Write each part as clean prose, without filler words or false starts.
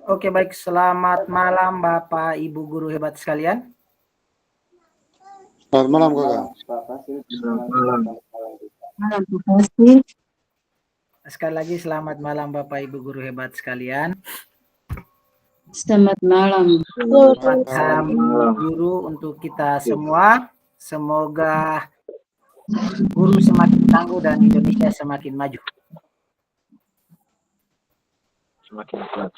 Oke, baik. Selamat malam Bapak Ibu guru hebat sekalian. Selamat malam, Kakak. Sekali lagi selamat malam Bapak Ibu guru hebat sekalian. Selamat malam. Salam guru untuk kita semua. Semoga guru semakin tangguh dan Indonesia semakin maju. Semakin kuat.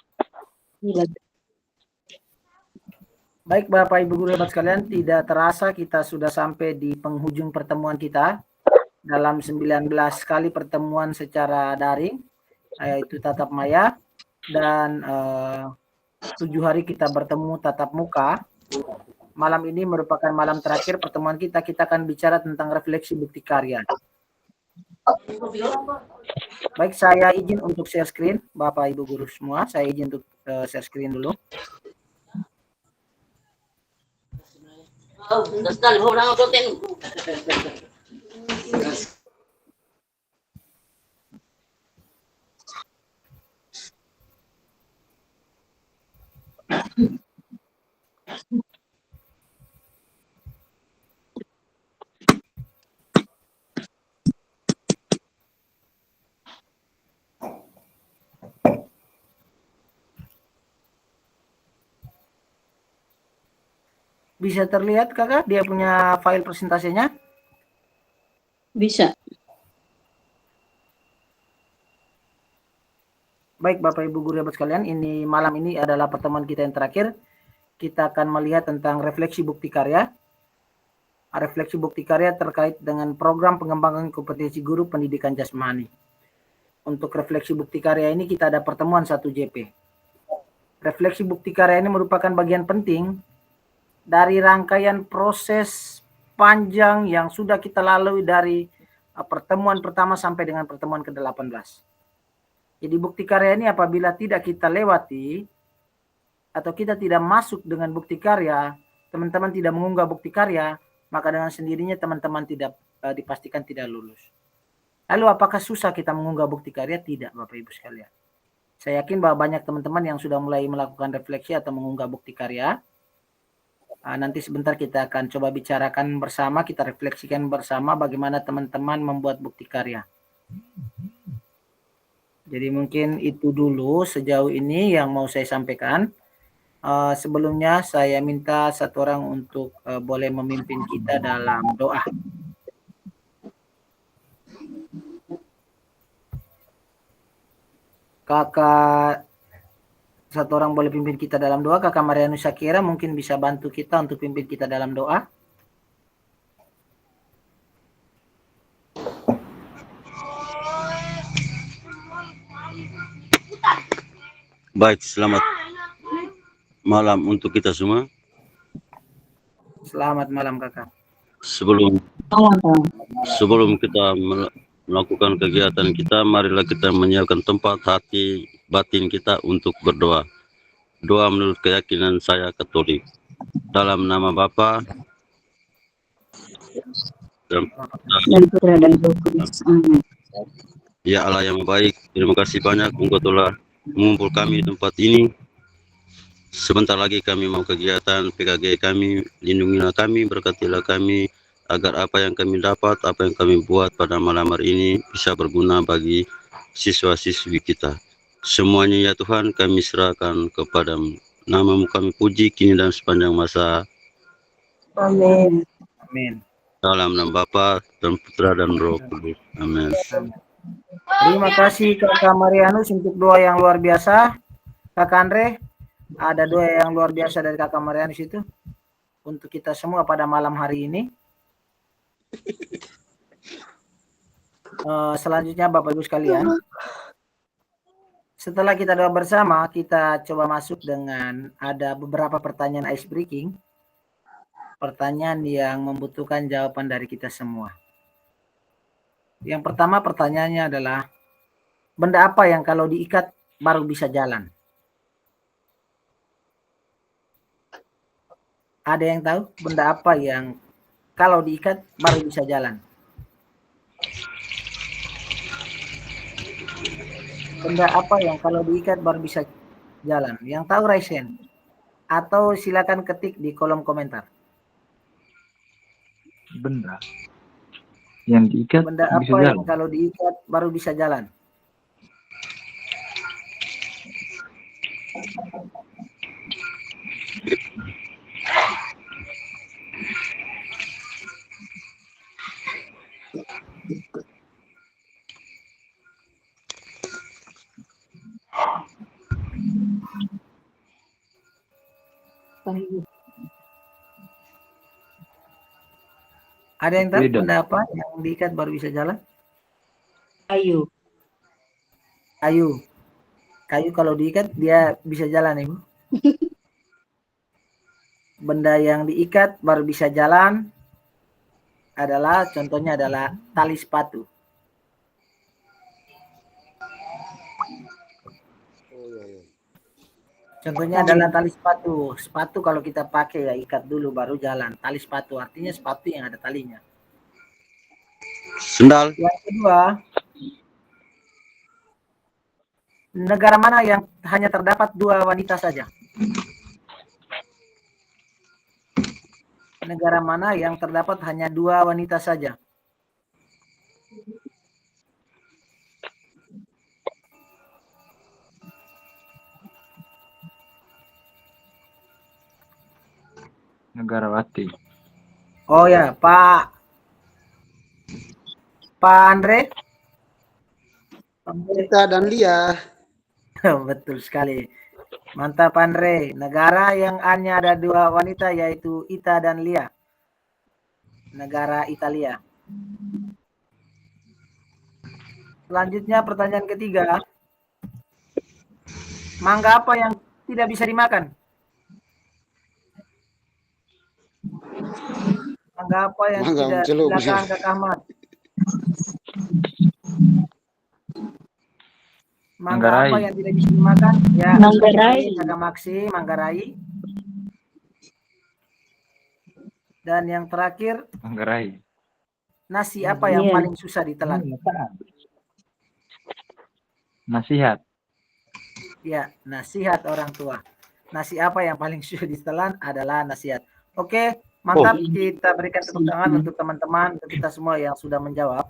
Baik Bapak Ibu guru hebat sekalian, tidak terasa kita sudah sampai di penghujung pertemuan kita dalam 19 kali pertemuan secara daring, yaitu tatap maya, dan 7 hari kita bertemu tatap muka. Malam ini merupakan malam terakhir pertemuan kita. Kita akan bicara tentang refleksi bukti karya. Baik, saya izin untuk share screen, Bapak Ibu guru semua. Saya izin untuk share screen dulu. Bisa terlihat Kakak dia punya file presentasinya? Bisa. Baik Bapak Ibu guru hebat sekalian, ini malam ini adalah pertemuan kita yang terakhir. Kita akan melihat tentang refleksi bukti karya. Refleksi bukti karya terkait dengan program pengembangan kompetensi guru pendidikan jasmani. Untuk refleksi bukti karya ini kita ada pertemuan 1 JP. Refleksi bukti karya ini merupakan bagian penting dari rangkaian proses panjang yang sudah kita lalui dari pertemuan pertama sampai dengan pertemuan ke-18. Jadi bukti karya ini apabila tidak kita lewati atau kita tidak masuk dengan bukti karya, teman-teman tidak mengunggah bukti karya, maka dengan sendirinya teman-teman tidak dipastikan tidak lulus. Lalu apakah susah kita mengunggah bukti karya? Tidak Bapak Ibu sekalian. Saya yakin bahwa banyak teman-teman yang sudah mulai melakukan refleksi atau mengunggah bukti karya. Nanti sebentar kita akan coba bicarakan bersama, kita refleksikan bersama bagaimana teman-teman membuat bukti karya. Jadi mungkin itu dulu sejauh ini yang mau saya sampaikan. Sebelumnya saya minta satu orang untuk boleh memimpin kita dalam doa. Kakak satu orang boleh pimpin kita dalam doa. Kakak Marianus Syakira mungkin bisa bantu kita untuk pimpin kita dalam doa. Baik, selamat malam untuk kita semua. Selamat malam Kakak. Sebelum kita melakukan kegiatan kita, marilah kita menyiapkan tempat hati batin kita untuk berdoa. Doa menurut keyakinan saya Katolik. Dalam nama Bapa dan Putra dan Roh Kudus. Amin. Ya Allah yang baik, terima kasih banyak Engkau telah mengumpul kami di tempat ini. Sebentar lagi kami mau kegiatan PKG kami, lindungilah kami, berkatilah kami, agar apa yang kami dapat, apa yang kami buat pada malam hari ini bisa berguna bagi siswa-siswi kita. Semuanya ya Tuhan kami serahkan kepadamu. Namamu kami puji kini dan sepanjang masa. Amin. Amin. Dalam nama Bapa dan Putra dan Roh Kudus. Amin. Terima kasih Kakak Marianus untuk doa yang luar biasa. Kakak Andre, ada doa yang luar biasa dari Kakak Marianus itu untuk kita semua pada malam hari ini. Selanjutnya Bapak Ibu sekalian, setelah kita doa bersama, kita coba masuk dengan ada beberapa pertanyaan ice breaking. Pertanyaan yang membutuhkan jawaban dari kita semua. Yang pertama pertanyaannya adalah, benda apa yang kalau diikat baru bisa jalan? Ada yang tahu benda apa yang kalau diikat baru bisa jalan? Benda apa yang kalau diikat baru bisa jalan? Yang tahu raise hand. Atau silakan ketik di kolom komentar. Benda yang diikat Benda bisa apa yang jalan. kalau diikat baru bisa jalan? Kayu. Ada yang tahu Beda. benda apa yang diikat baru bisa jalan? Kayu. Kayu. Kayu kalau diikat dia bisa jalan, Ibu. Benda yang diikat baru bisa jalan adalah contohnya adalah tali sepatu. Contohnya adalah tali sepatu. Sepatu kalau kita pakai ya ikat dulu baru jalan. Tali sepatu artinya sepatu yang ada talinya. Sendal. Yang kedua, negara mana yang hanya terdapat 2 wanita saja? Negara mana yang terdapat hanya 2 wanita saja? Negarawati. Oh ya, Pak Andre? Ita dan Lia. Betul sekali. Mantap Andre. Negara yang hanya ada 2 wanita yaitu Ita dan Lia. Negara Italia. Selanjutnya pertanyaan ketiga. Mangga apa yang tidak bisa dimakan? Mangga apa yang Mangga tidak celup, silakan ya. Kak Ahmad? Mangga apa Manggarai. yang tidak bisa dimakan? Ya, Manggarai. Kak Maksi, manggarai. Dan yang terakhir, Manggarai. nasi apa yang Iya. paling susah ditelan? Nasihat. Ya, nasihat orang tua. Nasi apa yang paling susah ditelan adalah nasihat. Oke, mantap. Kita berikan tepuk tangan untuk teman-teman, untuk kita semua yang sudah menjawab.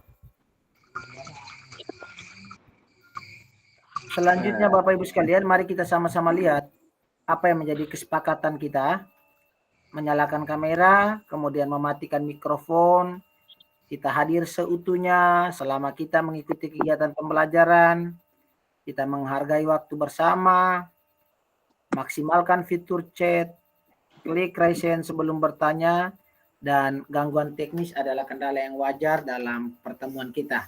Selanjutnya Bapak Ibu sekalian, mari kita sama-sama lihat apa yang menjadi kesepakatan kita. Menyalakan kamera, kemudian mematikan mikrofon. Kita hadir seutuhnya selama kita mengikuti kegiatan pembelajaran. Kita menghargai waktu bersama. Maksimalkan fitur chat. Klik raise hand sebelum bertanya. Dan gangguan teknis adalah kendala yang wajar dalam pertemuan kita.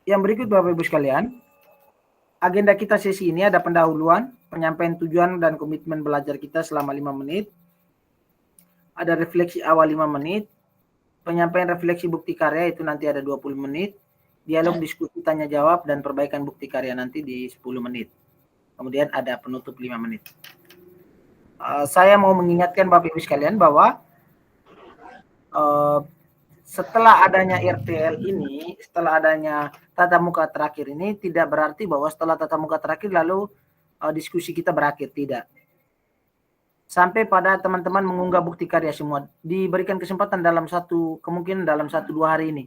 Yang berikut Bapak Ibu sekalian, agenda kita sesi ini ada pendahuluan, penyampaian tujuan dan komitmen belajar kita selama 5 menit. Ada refleksi awal 5 menit, penyampaian refleksi bukti karya itu nanti ada 20 menit, dialog diskusi tanya jawab dan perbaikan bukti karya nanti di 10 menit. Kemudian ada penutup 5 menit. Saya mau mengingatkan Bapak Ibu sekalian bahwa setelah adanya RTL ini, setelah adanya tatap muka terakhir ini, tidak berarti bahwa setelah tatap muka terakhir lalu diskusi kita berakhir, tidak. Sampai pada teman-teman mengunggah bukti karya semua, diberikan kesempatan dalam kemungkinan dalam 1-2 hari ini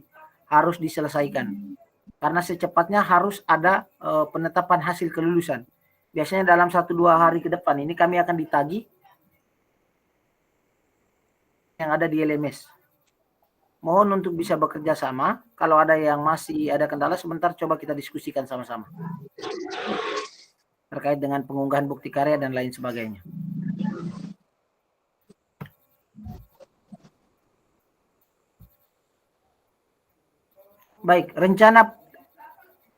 harus diselesaikan. Karena secepatnya harus ada penetapan hasil kelulusan. Biasanya dalam 1-2 hari ke depan ini kami akan ditagih yang ada di LMS. Mohon untuk bisa bekerja sama. Kalau ada yang masih ada kendala, sebentar coba kita diskusikan sama-sama. Terkait dengan pengunggahan bukti karya dan lain sebagainya. Baik, rencana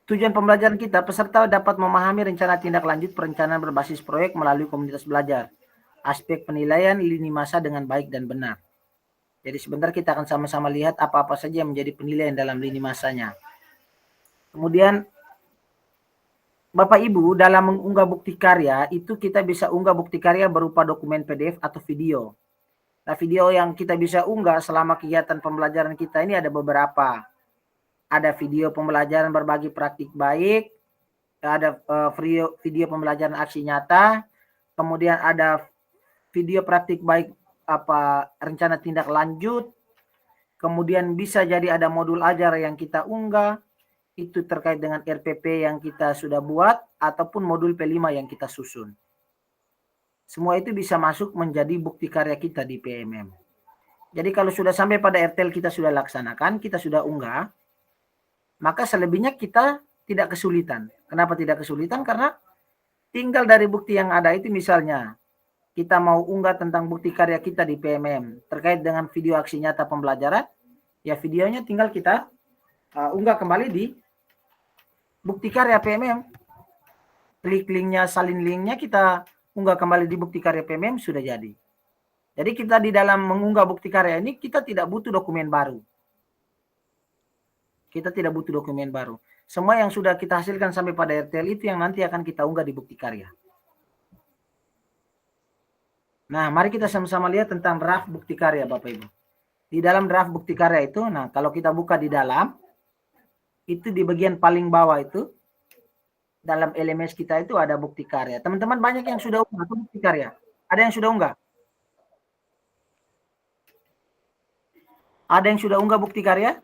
tujuan pembelajaran kita, peserta dapat memahami rencana tindak lanjut perencanaan berbasis proyek melalui komunitas belajar. Aspek penilaian lini masa dengan baik dan benar. Jadi sebentar kita akan sama-sama lihat apa-apa saja yang menjadi penilaian dalam lini masanya. Kemudian Bapak Ibu dalam mengunggah bukti karya itu kita bisa unggah bukti karya berupa dokumen PDF atau video. Nah, video yang kita bisa unggah selama kegiatan pembelajaran kita ini ada beberapa. ada video pembelajaran berbagi praktik baik, ada video pembelajaran aksi nyata, kemudian ada video praktik baik rencana tindak lanjut, kemudian bisa jadi ada modul ajar yang kita unggah, itu terkait dengan RPP yang kita sudah buat, ataupun modul P5 yang kita susun. Semua itu bisa masuk menjadi bukti karya kita di PMM. Jadi kalau sudah sampai pada RTL kita sudah laksanakan, kita sudah unggah, maka selebihnya kita tidak kesulitan. Kenapa tidak kesulitan? Karena tinggal dari bukti yang ada itu, misalnya kita mau unggah tentang bukti karya kita di PMM terkait dengan video aksi nyata pembelajaran, ya videonya tinggal kita unggah kembali di bukti karya PMM. Klik linknya, salin linknya, kita unggah kembali di bukti karya PMM, sudah jadi. Jadi kita di dalam mengunggah bukti karya ini, kita tidak butuh dokumen baru. Kita tidak butuh dokumen baru. Semua yang sudah kita hasilkan sampai pada RTL itu yang nanti akan kita unggah di bukti karya. Nah, mari kita sama-sama lihat tentang draft bukti karya, Bapak Ibu. Di dalam draft bukti karya itu, nah kalau kita buka di dalam, itu di bagian paling bawah itu, dalam LMS kita itu ada bukti karya. Teman-teman banyak yang sudah unggah bukti karya. Ada yang sudah unggah? Ada yang sudah unggah bukti karya?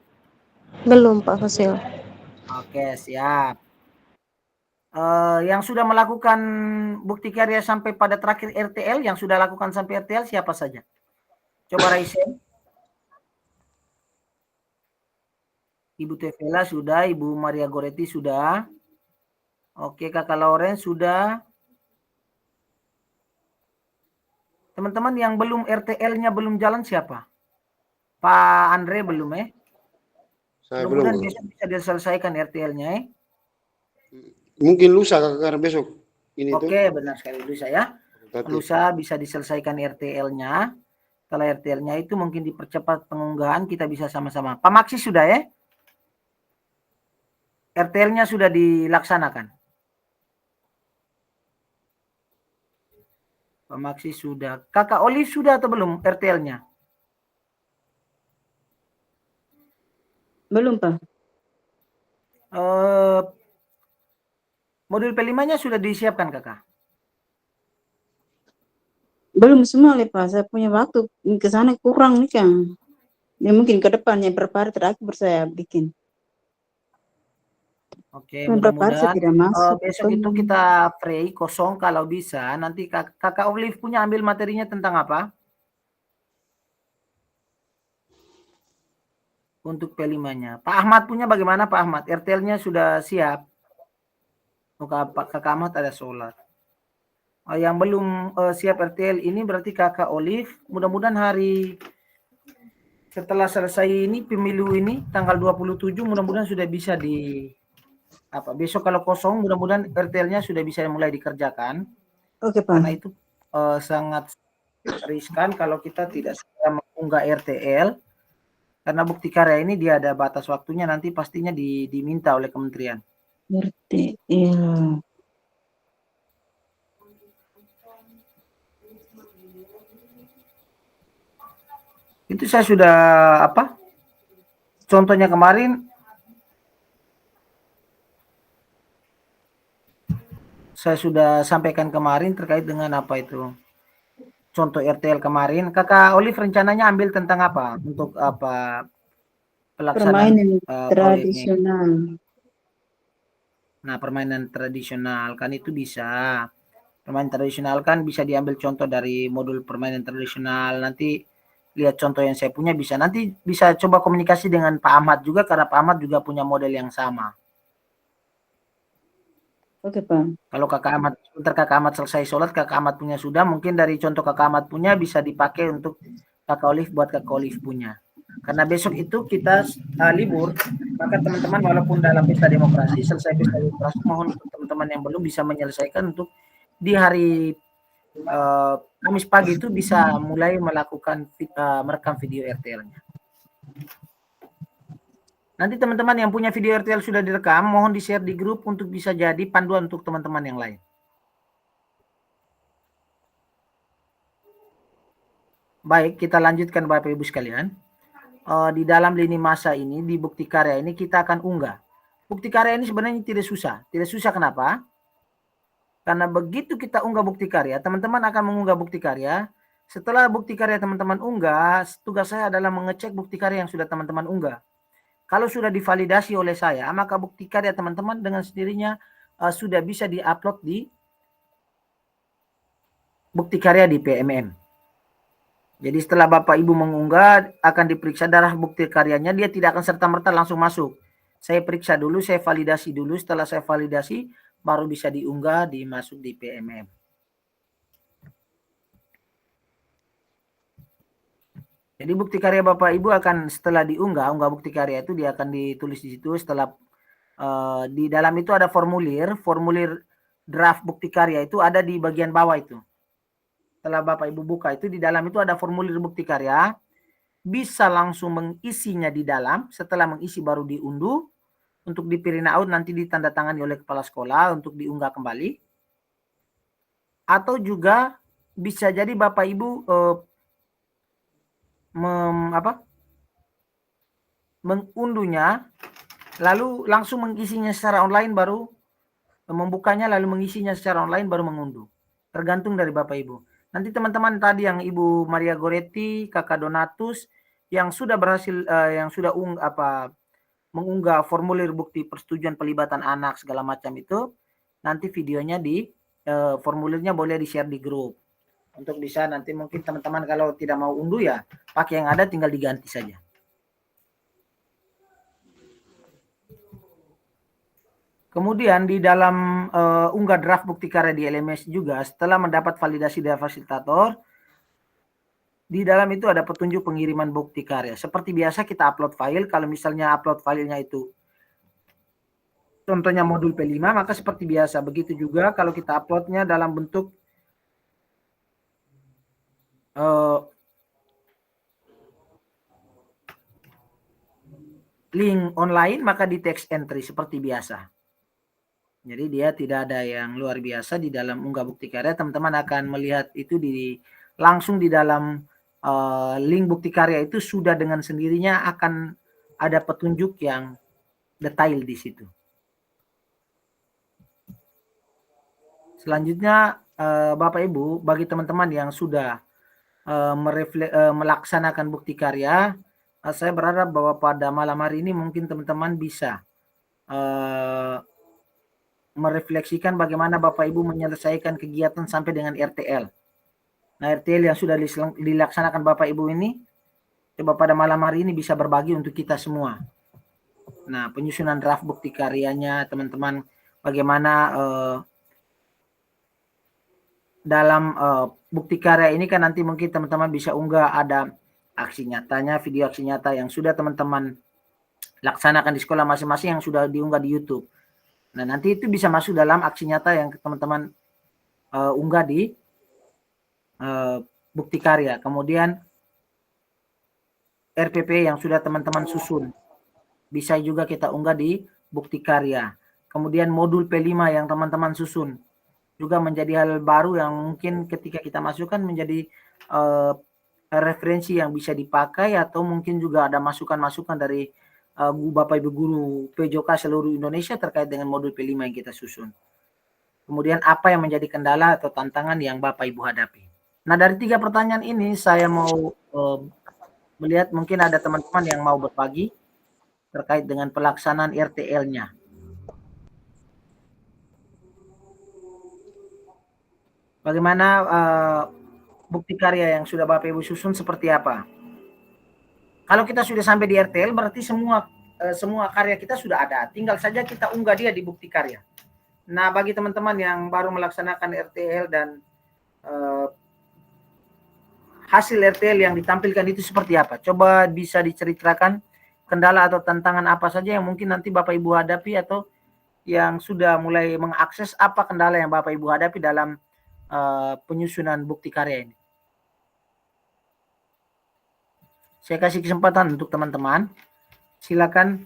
Belum, Pak Fasil. Oke, siap. Yang sudah melakukan bukti karya sampai pada terakhir RTL, yang sudah lakukan sampai RTL siapa saja? Coba raise hand. Ibu Tevela sudah, Ibu Maria Goretti sudah. Oke, Kakak Lauren sudah. Teman-teman yang belum RTL-nya belum jalan siapa? Pak Andre belum ya? Saya belum. Besok bisa diselesaikan RTL-nya ya. Mungkin lusa karena besok ini tuh. Oke, benar sekali lusa ya. Lusa bisa diselesaikan RTL-nya. Setelah RTL-nya itu mungkin dipercepat pengunggahan, kita bisa sama-sama. Pak Maksi sudah ya? RTL-nya sudah dilaksanakan. Pak Maksi sudah. Kakak Olive sudah atau belum RTL-nya? Belum, Pak. Modul P5-nya sudah disiapkan, Kakak? Belum semua, Pak. Saya punya waktu ke sana kurang nih, Kang. Ya mungkin ke depannya berapa hari terakhir saya bikin. Oke, Berapa hari saya mudah-mudahan tidak masuk. besok itu kita free kosong kalau bisa. Nanti Kakak Olive punya ambil materinya tentang apa? Untuk P5-nya. Pak Ahmad punya bagaimana, Pak Ahmad? RTL-nya sudah siap? Kakak Ahmad ada sholat. Yang belum siap RTL ini berarti Kakak Olive. Mudah-mudahan hari setelah selesai ini pemilu ini tanggal 27 mudah-mudahan sudah bisa besok kalau kosong mudah-mudahan RTL-nya sudah bisa mulai dikerjakan. Oke, Pak. Karena itu sangat riskan kalau kita tidak segera mengunggah RTL. Karena bukti karya ini dia ada batas waktunya, nanti pastinya diminta oleh kementerian. RTL. Itu saya sudah contohnya kemarin saya sudah sampaikan kemarin terkait dengan apa itu contoh RTL kemarin. Kakak Olive rencananya ambil tentang apa untuk pelaksanaan Permainan tradisional. Nah, permainan tradisional kan itu bisa. Permainan tradisional kan bisa diambil contoh dari modul permainan tradisional. Nanti lihat contoh yang saya punya bisa. Nanti bisa coba komunikasi dengan Pak Ahmad juga karena Pak Ahmad juga punya model yang sama. Oke, Pak. Kalau Kakak Ahmad selesai sholat, Kakak Ahmad punya sudah, mungkin dari contoh Kakak Ahmad punya bisa dipakai untuk Kakak Olive buat Kakak Olive punya. Karena besok itu kita libur, maka teman-teman walaupun dalam pesta demokrasi, selesai pesta demokrasi, mohon untuk teman-teman yang belum bisa menyelesaikan untuk di hari Kamis pagi itu bisa mulai melakukan merekam video RTL-nya. Nanti teman-teman yang punya video RTL sudah direkam, mohon di-share di grup untuk bisa jadi panduan untuk teman-teman yang lain. Baik, kita lanjutkan Bapak Ibu sekalian. di dalam lini masa ini, di bukti karya ini kita akan unggah. Bukti karya ini sebenarnya tidak susah. Tidak susah kenapa? Karena begitu kita unggah bukti karya, teman-teman akan mengunggah bukti karya. Setelah bukti karya teman-teman unggah, tugas saya adalah mengecek bukti karya yang sudah teman-teman unggah. Kalau sudah divalidasi oleh saya, maka bukti karya teman-teman dengan sendirinya sudah bisa diupload di bukti karya di PMM. Jadi setelah Bapak Ibu mengunggah, akan diperiksa darah bukti karyanya, dia tidak akan serta-merta langsung masuk. Saya periksa dulu, saya validasi dulu, setelah saya validasi, baru bisa diunggah, dimasuk di PMM. Jadi bukti karya Bapak Ibu akan setelah diunggah, unggah bukti karya itu dia akan ditulis di situ. Setelah di dalam itu ada formulir draft bukti karya itu ada di bagian bawah itu. Setelah Bapak Ibu buka itu di dalam itu ada formulir bukti karya, bisa langsung mengisinya di dalam. Setelah mengisi baru diunduh untuk di print out, nanti ditandatangani oleh kepala sekolah untuk diunggah kembali. Atau juga bisa jadi Bapak Ibu mengunduhnya lalu langsung mengisinya secara online, baru membukanya lalu mengisinya secara online baru mengunduh. Tergantung dari Bapak Ibu. Nanti teman-teman tadi yang Ibu Maria Goretti, Kakak Donatus yang sudah berhasil yang sudah mengunggah formulir bukti persetujuan pelibatan anak segala macam itu, nanti videonya di formulirnya boleh di-share di grup. Untuk bisa nanti mungkin teman-teman kalau tidak mau unduh ya pakai yang ada, tinggal diganti saja. Kemudian di dalam unggah draft bukti karya di LMS juga, setelah mendapat validasi dari fasilitator, di dalam itu ada petunjuk pengiriman bukti karya. Seperti biasa kita upload file, kalau misalnya upload filenya itu contohnya modul P5, maka seperti biasa. Begitu juga kalau kita uploadnya dalam bentuk link online, maka di text entry seperti biasa. Jadi dia tidak ada yang luar biasa di dalam unggah bukti karya. Teman-teman akan melihat itu langsung di dalam link bukti karya itu sudah dengan sendirinya akan ada petunjuk yang detail di situ. Selanjutnya Bapak Ibu, bagi teman-teman yang sudah melaksanakan bukti karya, saya berharap bahwa pada malam hari ini mungkin teman-teman bisa merefleksikan bagaimana Bapak Ibu menyelesaikan kegiatan sampai dengan RTL. Nah, RTL yang sudah dilaksanakan Bapak Ibu ini, coba pada malam hari ini bisa berbagi untuk kita semua. Nah, penyusunan draft bukti karyanya teman-teman, bagaimana dalam bukti karya ini kan nanti mungkin teman-teman bisa unggah ada aksi nyatanya, video aksi nyata yang sudah teman-teman laksanakan di sekolah masing-masing yang sudah diunggah di YouTube. Nah, nanti itu bisa masuk dalam aksi nyata yang teman-teman unggah di bukti karya. Kemudian RPP yang sudah teman-teman susun bisa juga kita unggah di bukti karya. Kemudian modul P5 yang teman-teman susun juga menjadi hal baru yang mungkin ketika kita masukkan menjadi referensi yang bisa dipakai, atau mungkin juga ada masukan-masukan dari Bapak Ibu guru PJOK seluruh Indonesia terkait dengan modul P5 yang kita susun. Kemudian apa yang menjadi kendala atau tantangan yang Bapak Ibu hadapi. Nah, dari 3 pertanyaan ini saya mau melihat mungkin ada teman-teman yang mau berbagi terkait dengan pelaksanaan RTL-nya. Bagaimana bukti karya yang sudah Bapak Ibu susun seperti apa? Kalau kita sudah sampai di RTL berarti semua karya kita sudah ada. Tinggal saja kita unggah dia di bukti karya. Nah, bagi teman-teman yang baru melaksanakan RTL dan hasil RTL yang ditampilkan itu seperti apa? Coba bisa diceritakan kendala atau tantangan apa saja yang mungkin nanti Bapak Ibu hadapi, atau yang sudah mulai mengakses apa kendala yang Bapak Ibu hadapi dalam penyusunan bukti karya ini. Saya kasih kesempatan untuk teman-teman. Silakan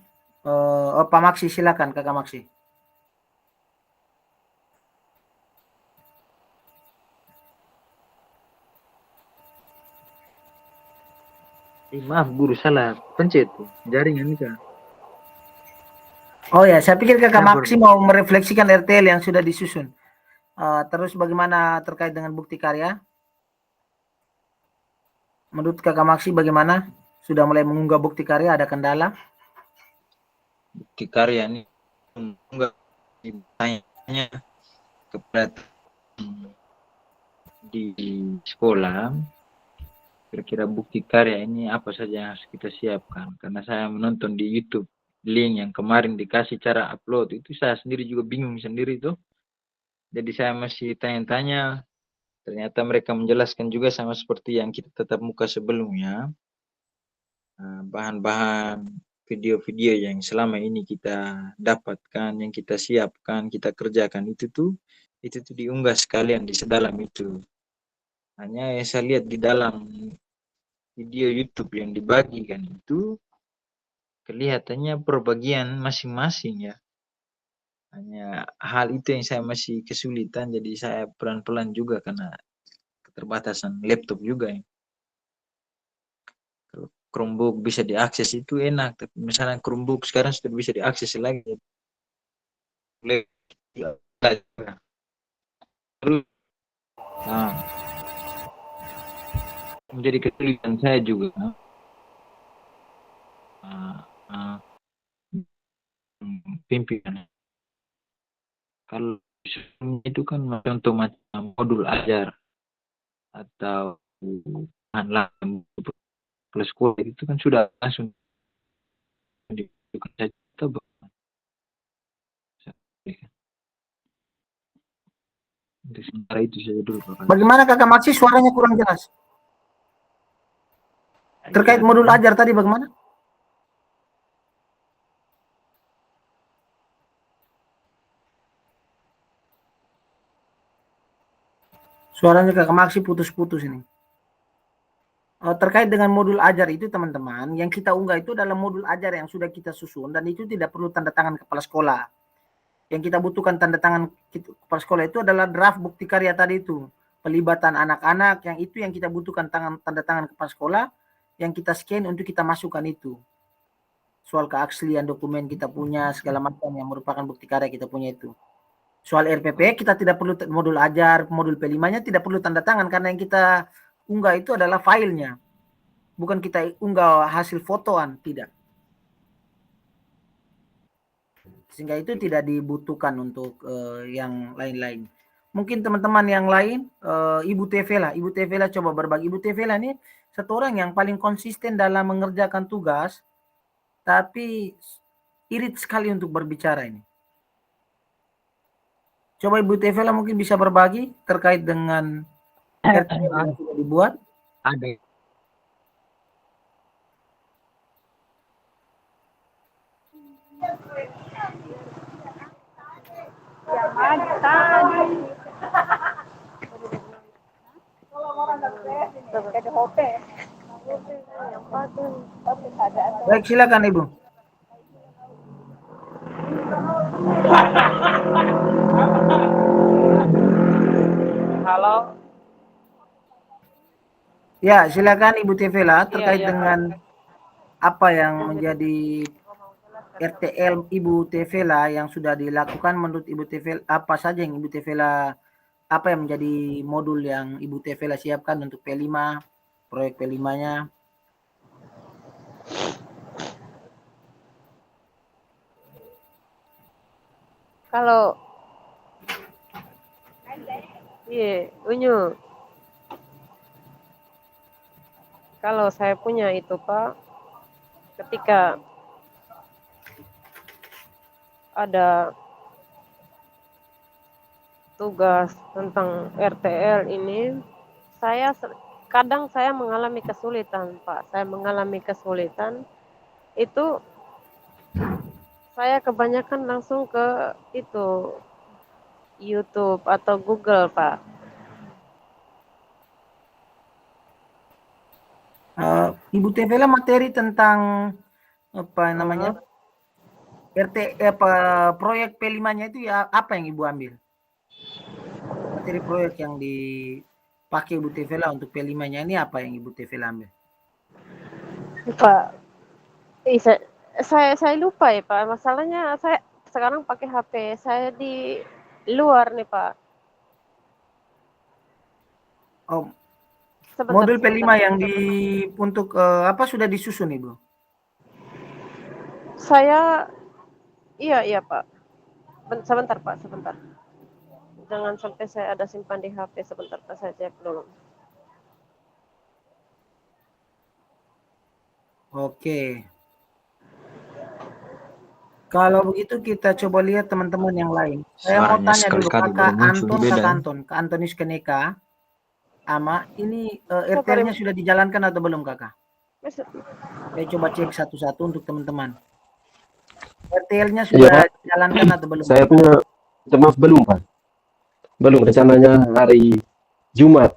Pak Maksi, silakan Kakak Maksi. Maaf guru, salah pencet tuh jaringan ini kan. Oh ya, saya pikir Kakak Sabar, Maksi mau merefleksikan RTL yang sudah disusun. Terus bagaimana terkait dengan bukti karya? Menurut Kakak Maksi bagaimana? Sudah mulai mengunggah bukti karya, ada kendala? bukti karya ini enggak ditanya kepada di sekolah, kira-kira bukti karya ini apa saja yang harus kita siapkan. Karena saya menonton di YouTube link yang kemarin dikasih cara upload, itu saya sendiri juga bingung sendiri tuh. Jadi saya masih tanya-tanya, ternyata mereka menjelaskan juga sama seperti yang kita tetap muka sebelumnya. Bahan-bahan video-video yang selama ini kita dapatkan, yang kita siapkan, kita kerjakan itu tuh diunggah sekalian di sedalam itu. Hanya yang saya lihat di dalam video YouTube yang dibagikan itu kelihatannya perbagian masing-masing ya. Hanya hal itu yang saya masih kesulitan, jadi saya pelan-pelan juga karena keterbatasan laptop juga ya. Kalau Chromebook bisa diakses itu enak, tapi misalnya Chromebook sekarang sudah bisa diakses lagi. Terus, nah, menjadi kesulitan saya juga. Pimpinan. Kalau itu kan contoh macam modul ajar atau bahan lain plus sekolah itu kan sudah langsung dibutuhkan saja. Untuk sementara itu saja dulu Pak. Bagaimana Kakak Maksi, suaranya kurang jelas? Terkait modul ajar tadi bagaimana? Suaranya Kakak Maksi putus-putus ini. Terkait dengan modul ajar itu teman-teman, yang kita unggah itu adalah modul ajar yang sudah kita susun dan itu tidak perlu tanda tangan kepala sekolah. Yang kita butuhkan tanda tangan kepala sekolah itu adalah draft bukti karya tadi itu. Pelibatan anak-anak, yang itu yang kita butuhkan tanda tangan kepala sekolah, yang kita scan untuk kita masukkan itu. Soal keaslian dokumen kita punya, segala macam yang merupakan bukti karya kita punya itu. Soal RPP kita tidak perlu modul ajar, modul P5-nya tidak perlu tanda tangan karena yang kita unggah itu adalah filenya. Bukan kita unggah hasil fotoan, tidak. Sehingga itu tidak dibutuhkan untuk yang lain-lain. Mungkin teman-teman yang lain, Ibu Tevela. Ibu Tevela coba berbagi. Ibu Tevela ini satu orang yang paling konsisten dalam mengerjakan tugas, tapi irit sekali untuk berbicara ini. Coba Ibu Tevela mungkin bisa berbagi terkait dengan RTL yang sudah dibuat. Ada. Baik, silakan Ibu. Halo. Ya, silakan Ibu Tevela terkait dengan apa yang menjadi RTL Ibu Tevela yang sudah dilakukan menurut Ibu Tevela, apa saja yang Ibu Tevela, apa yang menjadi modul yang Ibu Tevela siapkan untuk P5, proyek P5-nya. Kalau iya, Unyu. Kalau saya punya itu, Pak, ketika ada tugas tentang RTL ini, kadang saya mengalami kesulitan, Pak. Saya mengalami kesulitan itu saya kebanyakan langsung ke itu YouTube atau Google, Pak. Ibu Tevela materi tentang apa namanya proyek P5-nya itu ya apa yang Ibu ambil? Materi proyek yang dipakai Ibu Tevela untuk P5-nya ini apa yang Ibu Tevela ambil? Pak, saya lupa ya Pak. Masalahnya saya sekarang pakai HP saya di luar nih Pak. Oh, Sebentar, modul P5 sebentar. yang untuk apa sudah disusun Ibu? Iya Pak. Sebentar Pak, sebentar. Jangan sampai saya ada simpan di HP, sebentar Pak, saya cek dulu. Oke. Kalau begitu kita coba lihat teman-teman yang lain. Saya mau Suaranya tanya dulu sekali-kali baru Kakak muncul Anton, beda Kakak ya. Anton, Kak Antonius Keneka, Ama, ini Siapa RTL-nya yang sudah dijalankan atau belum Kakak? masuk? Saya coba cek satu-satu untuk teman-teman. RTL-nya Iya sudah Pak, dijalankan atau belum? saya punya, maaf belum Pak, belum rencananya hari Jumat,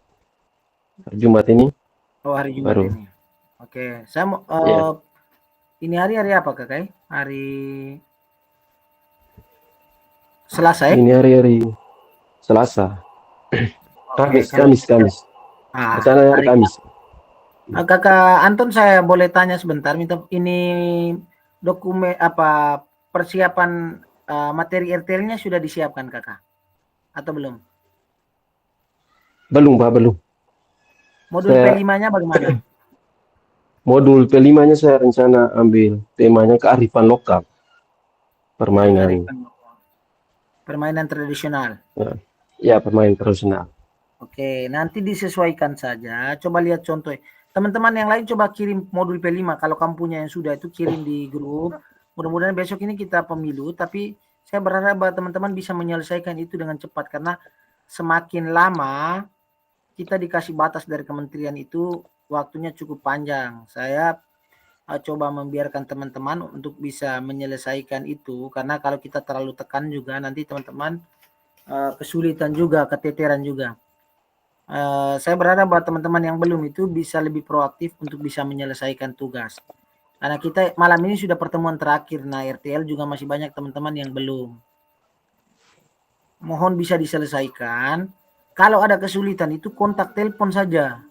ini Oh, hari Jumat baru. ini. Oke, saya mau Ya, ini hari apa Kakak? Hari Selasa ya? ini hari Selasa, Oke, Kamis. Rencananya hari Kamis. Kakak Anton, saya boleh tanya sebentar, minta ini dokumen apa persiapan materi RTL-nya sudah disiapkan Kakak atau belum? Belum Pak, belum. Modul Saya- P5-nya bagaimana? Modul P5-nya saya rencana ambil temanya kearifan lokal, permainan, Permainan tradisional. ya permainan tradisional. Oke, nanti disesuaikan saja. Coba lihat contoh. Teman-teman yang lain coba kirim modul P5. Kalau kamu punya yang sudah itu kirim di grup. Mudah-mudahan besok ini kita pemilu. Tapi saya berharap bahwa teman-teman bisa menyelesaikan itu dengan cepat. Karena semakin lama kita dikasih batas dari kementerian itu waktunya cukup panjang. Saya coba membiarkan teman-teman untuk bisa menyelesaikan itu. Karena kalau kita terlalu tekan juga nanti teman-teman kesulitan juga, keteteran juga. Saya berharap bahwa teman-teman yang belum itu bisa lebih proaktif untuk bisa menyelesaikan tugas. Karena kita malam ini sudah pertemuan terakhir, nah RTL juga masih banyak teman-teman yang belum. Mohon bisa diselesaikan. Kalau ada kesulitan itu kontak telepon saja.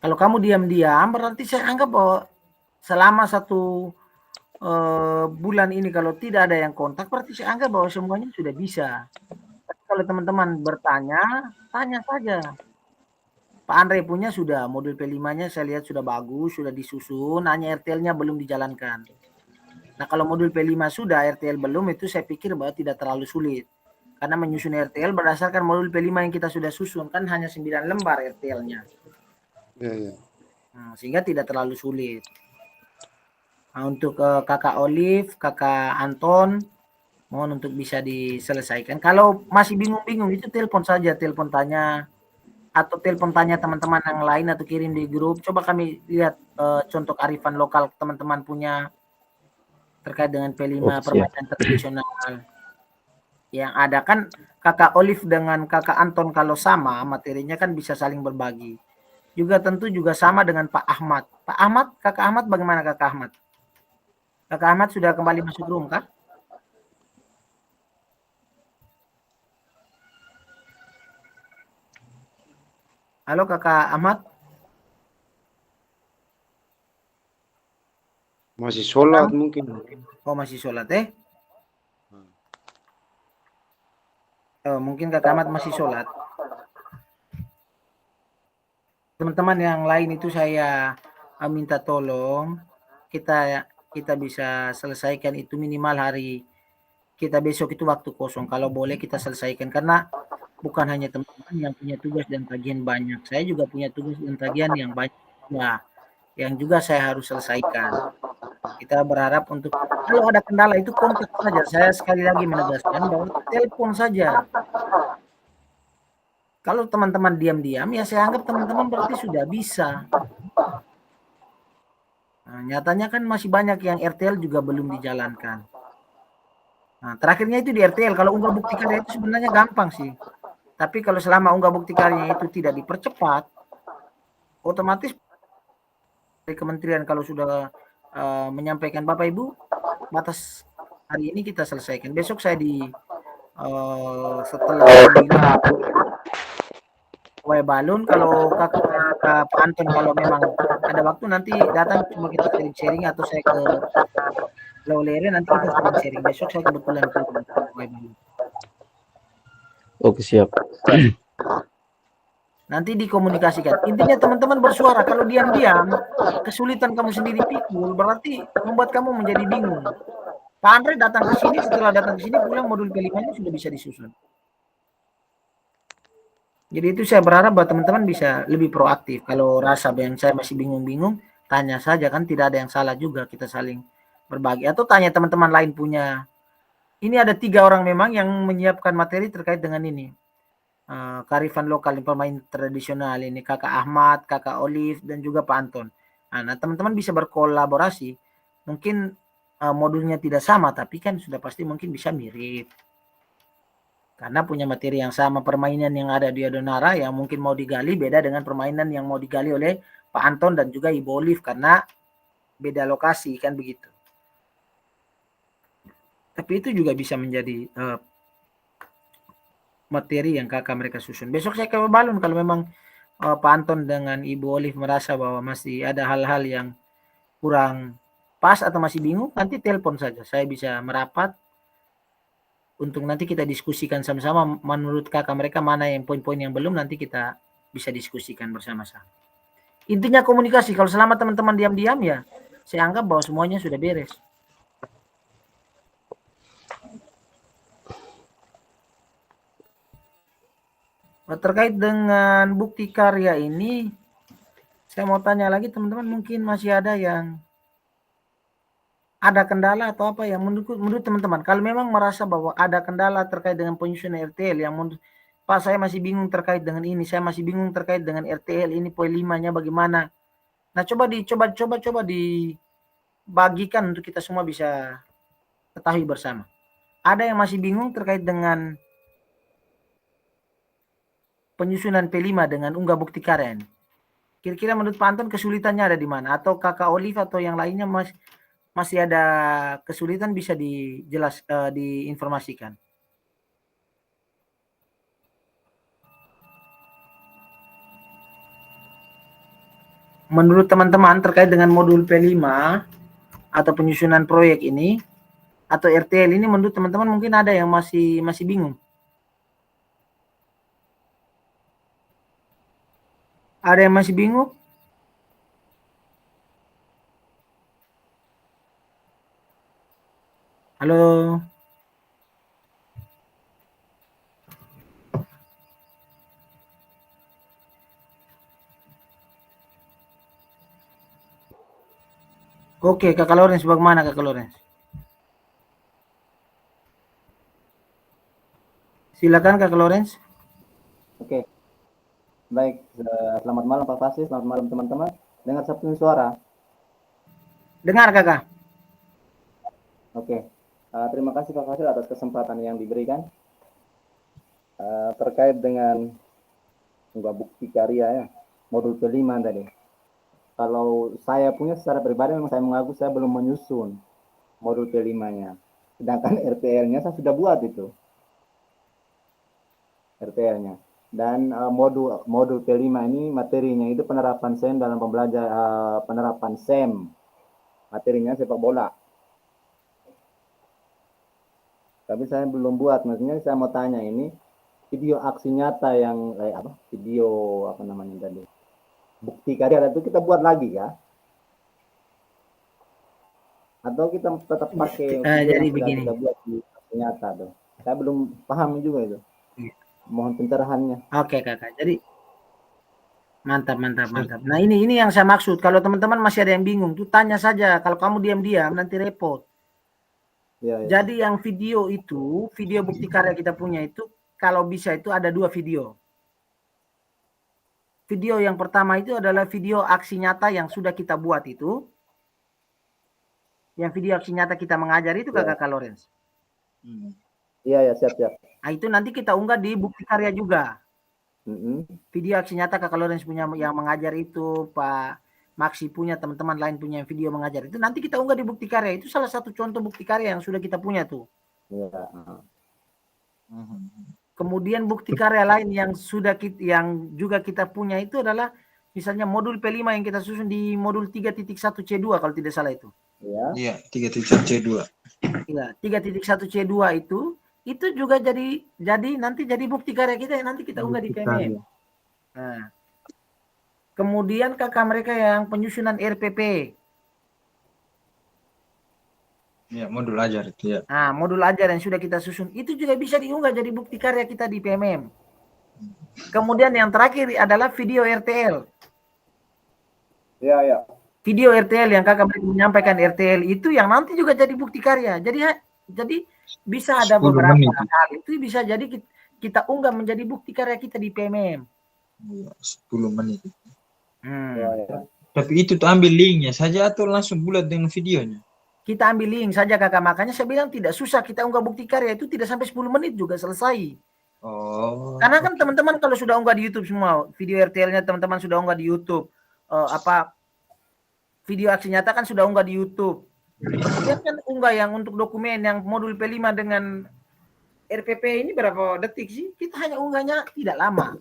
Kalau kamu diam-diam berarti saya anggap bahwa selama 1 bulan ini kalau tidak ada yang kontak berarti saya anggap bahwa semuanya sudah bisa. Kalau teman-teman bertanya, tanya saja. Pak Andre punya sudah, modul P5-nya saya lihat sudah bagus, sudah disusun, hanya RTL-nya belum dijalankan. Nah kalau modul P5 sudah, RTL belum, itu saya pikir bahwa tidak terlalu sulit. Karena menyusun RTL berdasarkan modul P5 yang kita sudah susun, kan hanya 9 lembar RTL-nya. Ya. Nah, sehingga tidak terlalu sulit. Nah, untuk Kakak Olive, Kakak Anton, mohon untuk bisa diselesaikan. Kalau masih bingung-bingung itu telepon saja, telepon tanya atau telepon tanya teman-teman yang lain atau kirim di grup. Coba kami lihat contoh kearifan lokal teman-teman punya terkait dengan P5 Oh, siap. permainan tradisional. Yang ada kan Kakak Olive dengan Kakak Anton kalau sama materinya kan bisa saling berbagi. Juga tentu juga sama dengan Pak Ahmad. Pak Ahmad, Kakak Ahmad bagaimana Kakak Ahmad? Kakak Ahmad sudah kembali masuk room kah? Halo Kakak Ahmad. Masih sholat mungkin. Oh masih sholat Oh, mungkin Kakak Ahmad masih sholat. Teman-teman yang lain itu saya minta tolong kita bisa selesaikan itu minimal hari kita besok itu waktu kosong. Kalau boleh kita selesaikan karena bukan hanya teman-teman yang punya tugas dan tagihan banyak. Saya juga punya tugas dan tagihan yang banyak. Nah, yang juga saya harus selesaikan. Kita berharap untuk kalau ada kendala itu kontak saja. Saya sekali lagi menegaskan bahwa telepon saja. Kalau teman-teman diam-diam ya saya anggap teman-teman berarti sudah bisa. Nah, nyatanya kan masih banyak yang RTL juga belum dijalankan. Nah, terakhirnya itu di RTL. Kalau unggah bukti karya itu sebenarnya gampang sih. Tapi kalau selama unggah bukti karya itu tidak dipercepat, otomatis dari kementerian kalau sudah menyampaikan Bapak Ibu, batas hari ini kita selesaikan. Besok saya setelah Balun, kalau Kakak Pak Anton kalau memang ada waktu nanti datang cuma kita sharing atau saya ke Lawlere nanti kita sharing. Besok saya kebetulan ke Waibali. Oke, siap. Nanti dikomunikasikan. Intinya teman-teman bersuara. Kalau diam-diam, kesulitan kamu sendiri pikul, berarti membuat kamu menjadi bingung. Pak Andre datang ke sini, setelah datang ke sini pulang modul P5-nya sudah bisa disusun. Jadi itu saya berharap bahwa teman-teman bisa lebih proaktif. Kalau rasa yang saya masih bingung-bingung, tanya saja, kan tidak ada yang salah juga, kita saling berbagi. Atau tanya teman-teman lain punya. Ini ada 3 orang memang yang menyiapkan materi terkait dengan ini. Kearifan lokal, pemain tradisional ini, Kakak Ahmad, Kakak Olive, dan juga Pak Anton. Nah, teman-teman bisa berkolaborasi. Mungkin modulnya tidak sama, tapi kan sudah pasti mungkin bisa mirip. Karena punya materi yang sama, permainan yang ada di Adonara yang mungkin mau digali beda dengan permainan yang mau digali oleh Pak Anton dan juga Ibu Olive, karena beda lokasi, kan begitu. Tapi itu juga bisa menjadi materi yang kakak mereka susun. Besok saya ke Balun kalau memang Pak Anton dengan Ibu Olive merasa bahwa masih ada hal-hal yang kurang pas atau masih bingung, nanti telepon saja. Saya bisa merapat untuk nanti kita diskusikan sama-sama menurut kakak mereka mana yang poin-poin yang belum, nanti kita bisa diskusikan bersama-sama. Intinya komunikasi. Kalau selama teman-teman diam-diam ya, saya anggap bahwa semuanya sudah beres. Terkait dengan bukti karya ini, saya mau tanya lagi teman-teman, mungkin masih ada yang ada kendala atau apa yang menurut teman-teman, kalau memang merasa bahwa ada kendala terkait dengan penyusunan RTL yang menurut Pak saya masih bingung terkait dengan ini, saya masih bingung terkait dengan RTL ini poin 5-nya bagaimana. Nah, coba dibagikan untuk kita semua bisa ketahui bersama. Ada yang masih bingung terkait dengan penyusunan P5 dengan unggah bukti karya ini. Kira-kira menurut Pak Anton kesulitannya ada di mana? Atau Kakak Olive atau yang lainnya masih ada kesulitan, bisa diinformasikan. Menurut teman-teman terkait dengan modul P5 atau penyusunan proyek ini atau RTL ini, menurut teman-teman mungkin ada yang masih bingung. Ada yang masih bingung? Halo? Oke, Kakak Lawrence, bagaimana Kakak Lawrence? Silakan Kakak Lawrence. Oke. Baik, selamat malam Pak Fasi, selamat malam teman-teman. Dengar saya punya suara? Dengar Kakak. Oke. Terima kasih Pak Fasil atas kesempatan yang diberikan. Terkait dengan unggah bukti karya ya, modul P5 tadi. Kalau saya punya secara pribadi memang saya mengaku saya belum menyusun modul P5-nya. Sedangkan RTL-nya saya sudah buat itu. RTL-nya. Dan modul P5 ini materinya itu penerapan SEM dalam penerapan SEM. Materinya sepak bola. Tapi saya belum buat, maksudnya saya mau tanya ini video aksi nyata yang video apa namanya tadi, bukti karya itu kita buat lagi ya? Atau kita tetap pakai video jadi yang begini. kita buat di aksi nyata tuh? Saya belum paham juga itu. Mohon pencerahannya. Oke Kakak, jadi mantap. Nah ini yang saya maksud. Kalau teman-teman masih ada yang bingung, tuh tanya saja. Kalau kamu diam-diam nanti repot. Ya. Jadi yang video itu, video bukti karya kita punya itu, kalau bisa itu ada 2 video. Video yang pertama itu adalah video aksi nyata yang sudah kita buat itu. Yang video aksi nyata kita mengajar itu Kakak Lawrence. Iya, siap. Nah itu nanti kita unggah di bukti karya juga. Video aksi nyata Kakak Lawrence punya yang mengajar itu, Pak Maxi punya, teman-teman lain punya yang video mengajar itu, nanti kita unggah di bukti karya. Itu salah satu contoh bukti karya yang sudah kita punya tuh. Kemudian bukti karya lain yang juga kita punya itu adalah misalnya modul P5 yang kita susun di modul 3.1C2 kalau tidak salah itu. Ya. Iya, 3.C2. Iya, 3.1C2 itu juga jadi nanti jadi bukti karya kita yang nanti kita unggah di PMM. Nah, kemudian kakak mereka yang penyusunan RPP. Ya, modul ajar itu ya. Nah, modul ajar yang sudah kita susun itu juga bisa diunggah jadi bukti karya kita di PMM. Kemudian yang terakhir adalah video RTL. Ya, ya. Video RTL yang kakak menyampaikan RTL itu yang nanti juga jadi bukti karya. Jadi bisa ada 10 beberapa menit. hal itu bisa jadi kita unggah menjadi bukti karya kita di PMM. Iya, 10 menit. Ya, ya. Tapi itu tuh ambil linknya saja atau langsung bulat dengan videonya? Kita ambil link saja kakak, makanya saya bilang tidak susah kita unggah bukti karya itu tidak sampai 10 menit juga selesai. Oh. Karena kan teman-teman kalau sudah unggah di YouTube semua, video RTL-nya teman-teman sudah unggah di YouTube, video aksi nyata kan sudah unggah di YouTube. Kemudian kan unggah yang untuk dokumen yang modul P5 dengan RPP ini berapa detik sih? Kita hanya unggahnya tidak lama.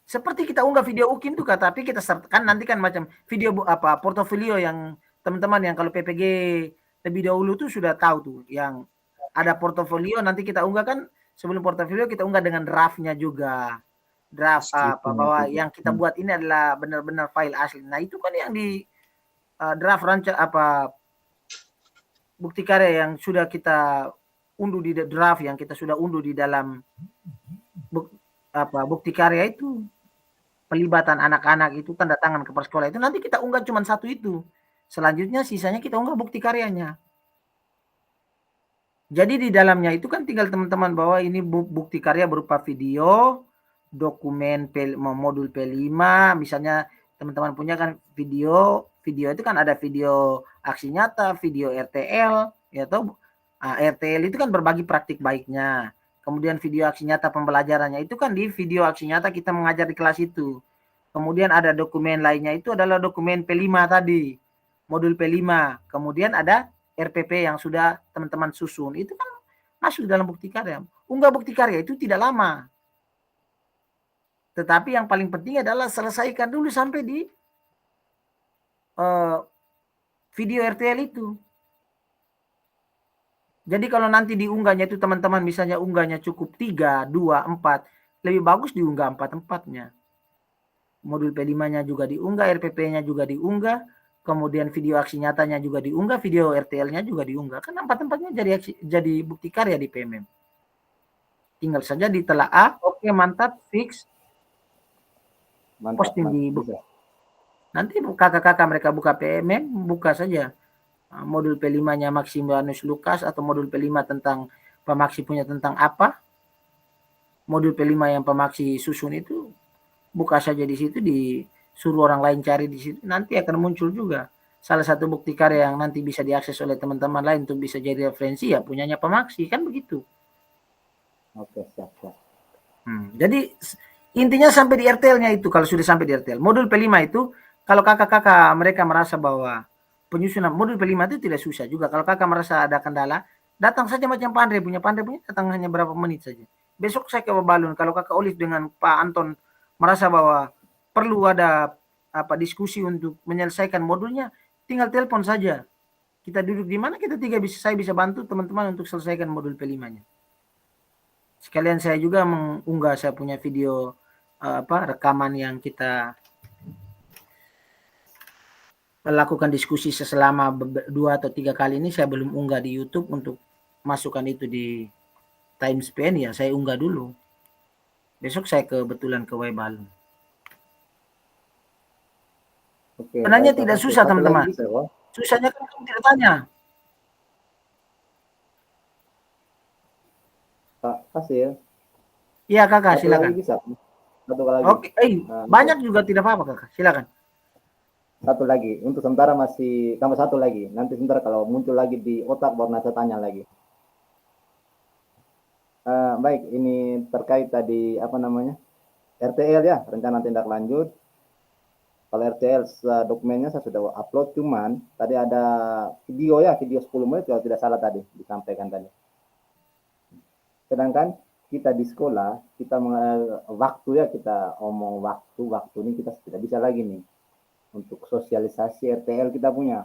Seperti kita unggah video UKIM tuh tapi kita sertakan nanti kan macam video portofolio yang teman-teman yang kalau PPG lebih dahulu tuh sudah tahu tuh yang ada portofolio nanti kita unggah kan sebelum portofolio kita unggah dengan draftnya juga. Draft bahwa yang kita buat ini adalah benar-benar file asli. Nah, itu kan yang di draft bukti karya yang sudah kita unduh di draft yang kita sudah unduh di dalam bukti karya itu. Pelibatan anak-anak itu tanda tangan kepala sekolah itu nanti kita unggah cuma satu itu. Selanjutnya sisanya kita unggah bukti karyanya. Jadi di dalamnya itu kan tinggal teman-teman bahwa ini bukti karya berupa video, dokumen modul P5, misalnya teman-teman punya kan video itu kan ada video aksi nyata, video RTL, ya toh. RTL itu kan berbagi praktik baiknya. Kemudian video aksi nyata pembelajarannya itu kan di video aksi nyata kita mengajar di kelas itu. Kemudian ada dokumen lainnya itu adalah dokumen P5 tadi, modul P5. Kemudian ada RPP yang sudah teman-teman susun. Itu kan masuk dalam bukti karya. Unggah bukti karya itu tidak lama. Tetapi yang paling penting adalah selesaikan dulu sampai di video RTL itu. Jadi kalau nanti diunggahnya itu teman-teman misalnya unggahnya cukup 3, 2, 4, lebih bagus diunggah 4-4-nya. Modul P5-nya juga diunggah, RPP-nya juga diunggah, kemudian video aksi nyatanya juga diunggah, video RTL-nya juga diunggah. Kan 4-4-nya jadi bukti karya di PMM. Tinggal saja ditelaah, oke mantap, fix. Mantap, Posting di bisa. Nanti kakak-kakak mereka buka PMM, buka saja. Modul P5-nya Maximanus Lukas atau modul P5 tentang Pemaksi punya tentang apa? Modul P5 yang Pemaksi susun itu buka saja di situ, disuruh orang lain cari di situ, nanti akan muncul juga salah satu bukti karya yang nanti bisa diakses oleh teman-teman lain untuk bisa jadi referensi ya punyanya Pemaksi, kan begitu. Oke, siap. Jadi intinya sampai di RTL-nya itu, kalau sudah sampai di RTL. Modul P5 itu kalau kakak-kakak mereka merasa bahwa penyusunan modul P5 itu tidak susah juga. Kalau kakak merasa ada kendala, datang saja macam Pandre punya datang hanya berapa menit saja. Besok saya ke Babalun, kalau kakak Olive dengan Pak Anton merasa bahwa perlu ada diskusi untuk menyelesaikan modulnya, tinggal telepon saja. Kita duduk di mana kita saya bisa bantu teman-teman untuk selesaikan modul P5-nya. Sekalian saya juga mengunggah saya punya video rekaman yang kita melakukan diskusi selama 2 atau 3 kali ini, saya belum unggah di YouTube untuk masukkan itu di time span, ya saya unggah dulu. Besok saya kebetulan ke Waibalun. Sebenarnya tidak susah teman-teman. Susahnya kan kamu tidak tanya. Pak Hasil. Iya kakak, silakan. Satu lagi. Oke, banyak juga tidak apa-apa kakak, silakan. Satu lagi, untuk sementara masih tambah satu lagi. Nanti sebentar kalau muncul lagi di otak baru saya tanya lagi. Baik, ini terkait tadi RTL ya, rencana tindak lanjut. Kalau RTL dokumennya saya sudah upload, cuman tadi ada video 10 menit kalau tidak salah tadi disampaikan tadi. Sedangkan kita di sekolah, kita waktu ya, kita omong waktu ini kita tidak bisa lagi nih untuk sosialisasi RTL kita punya.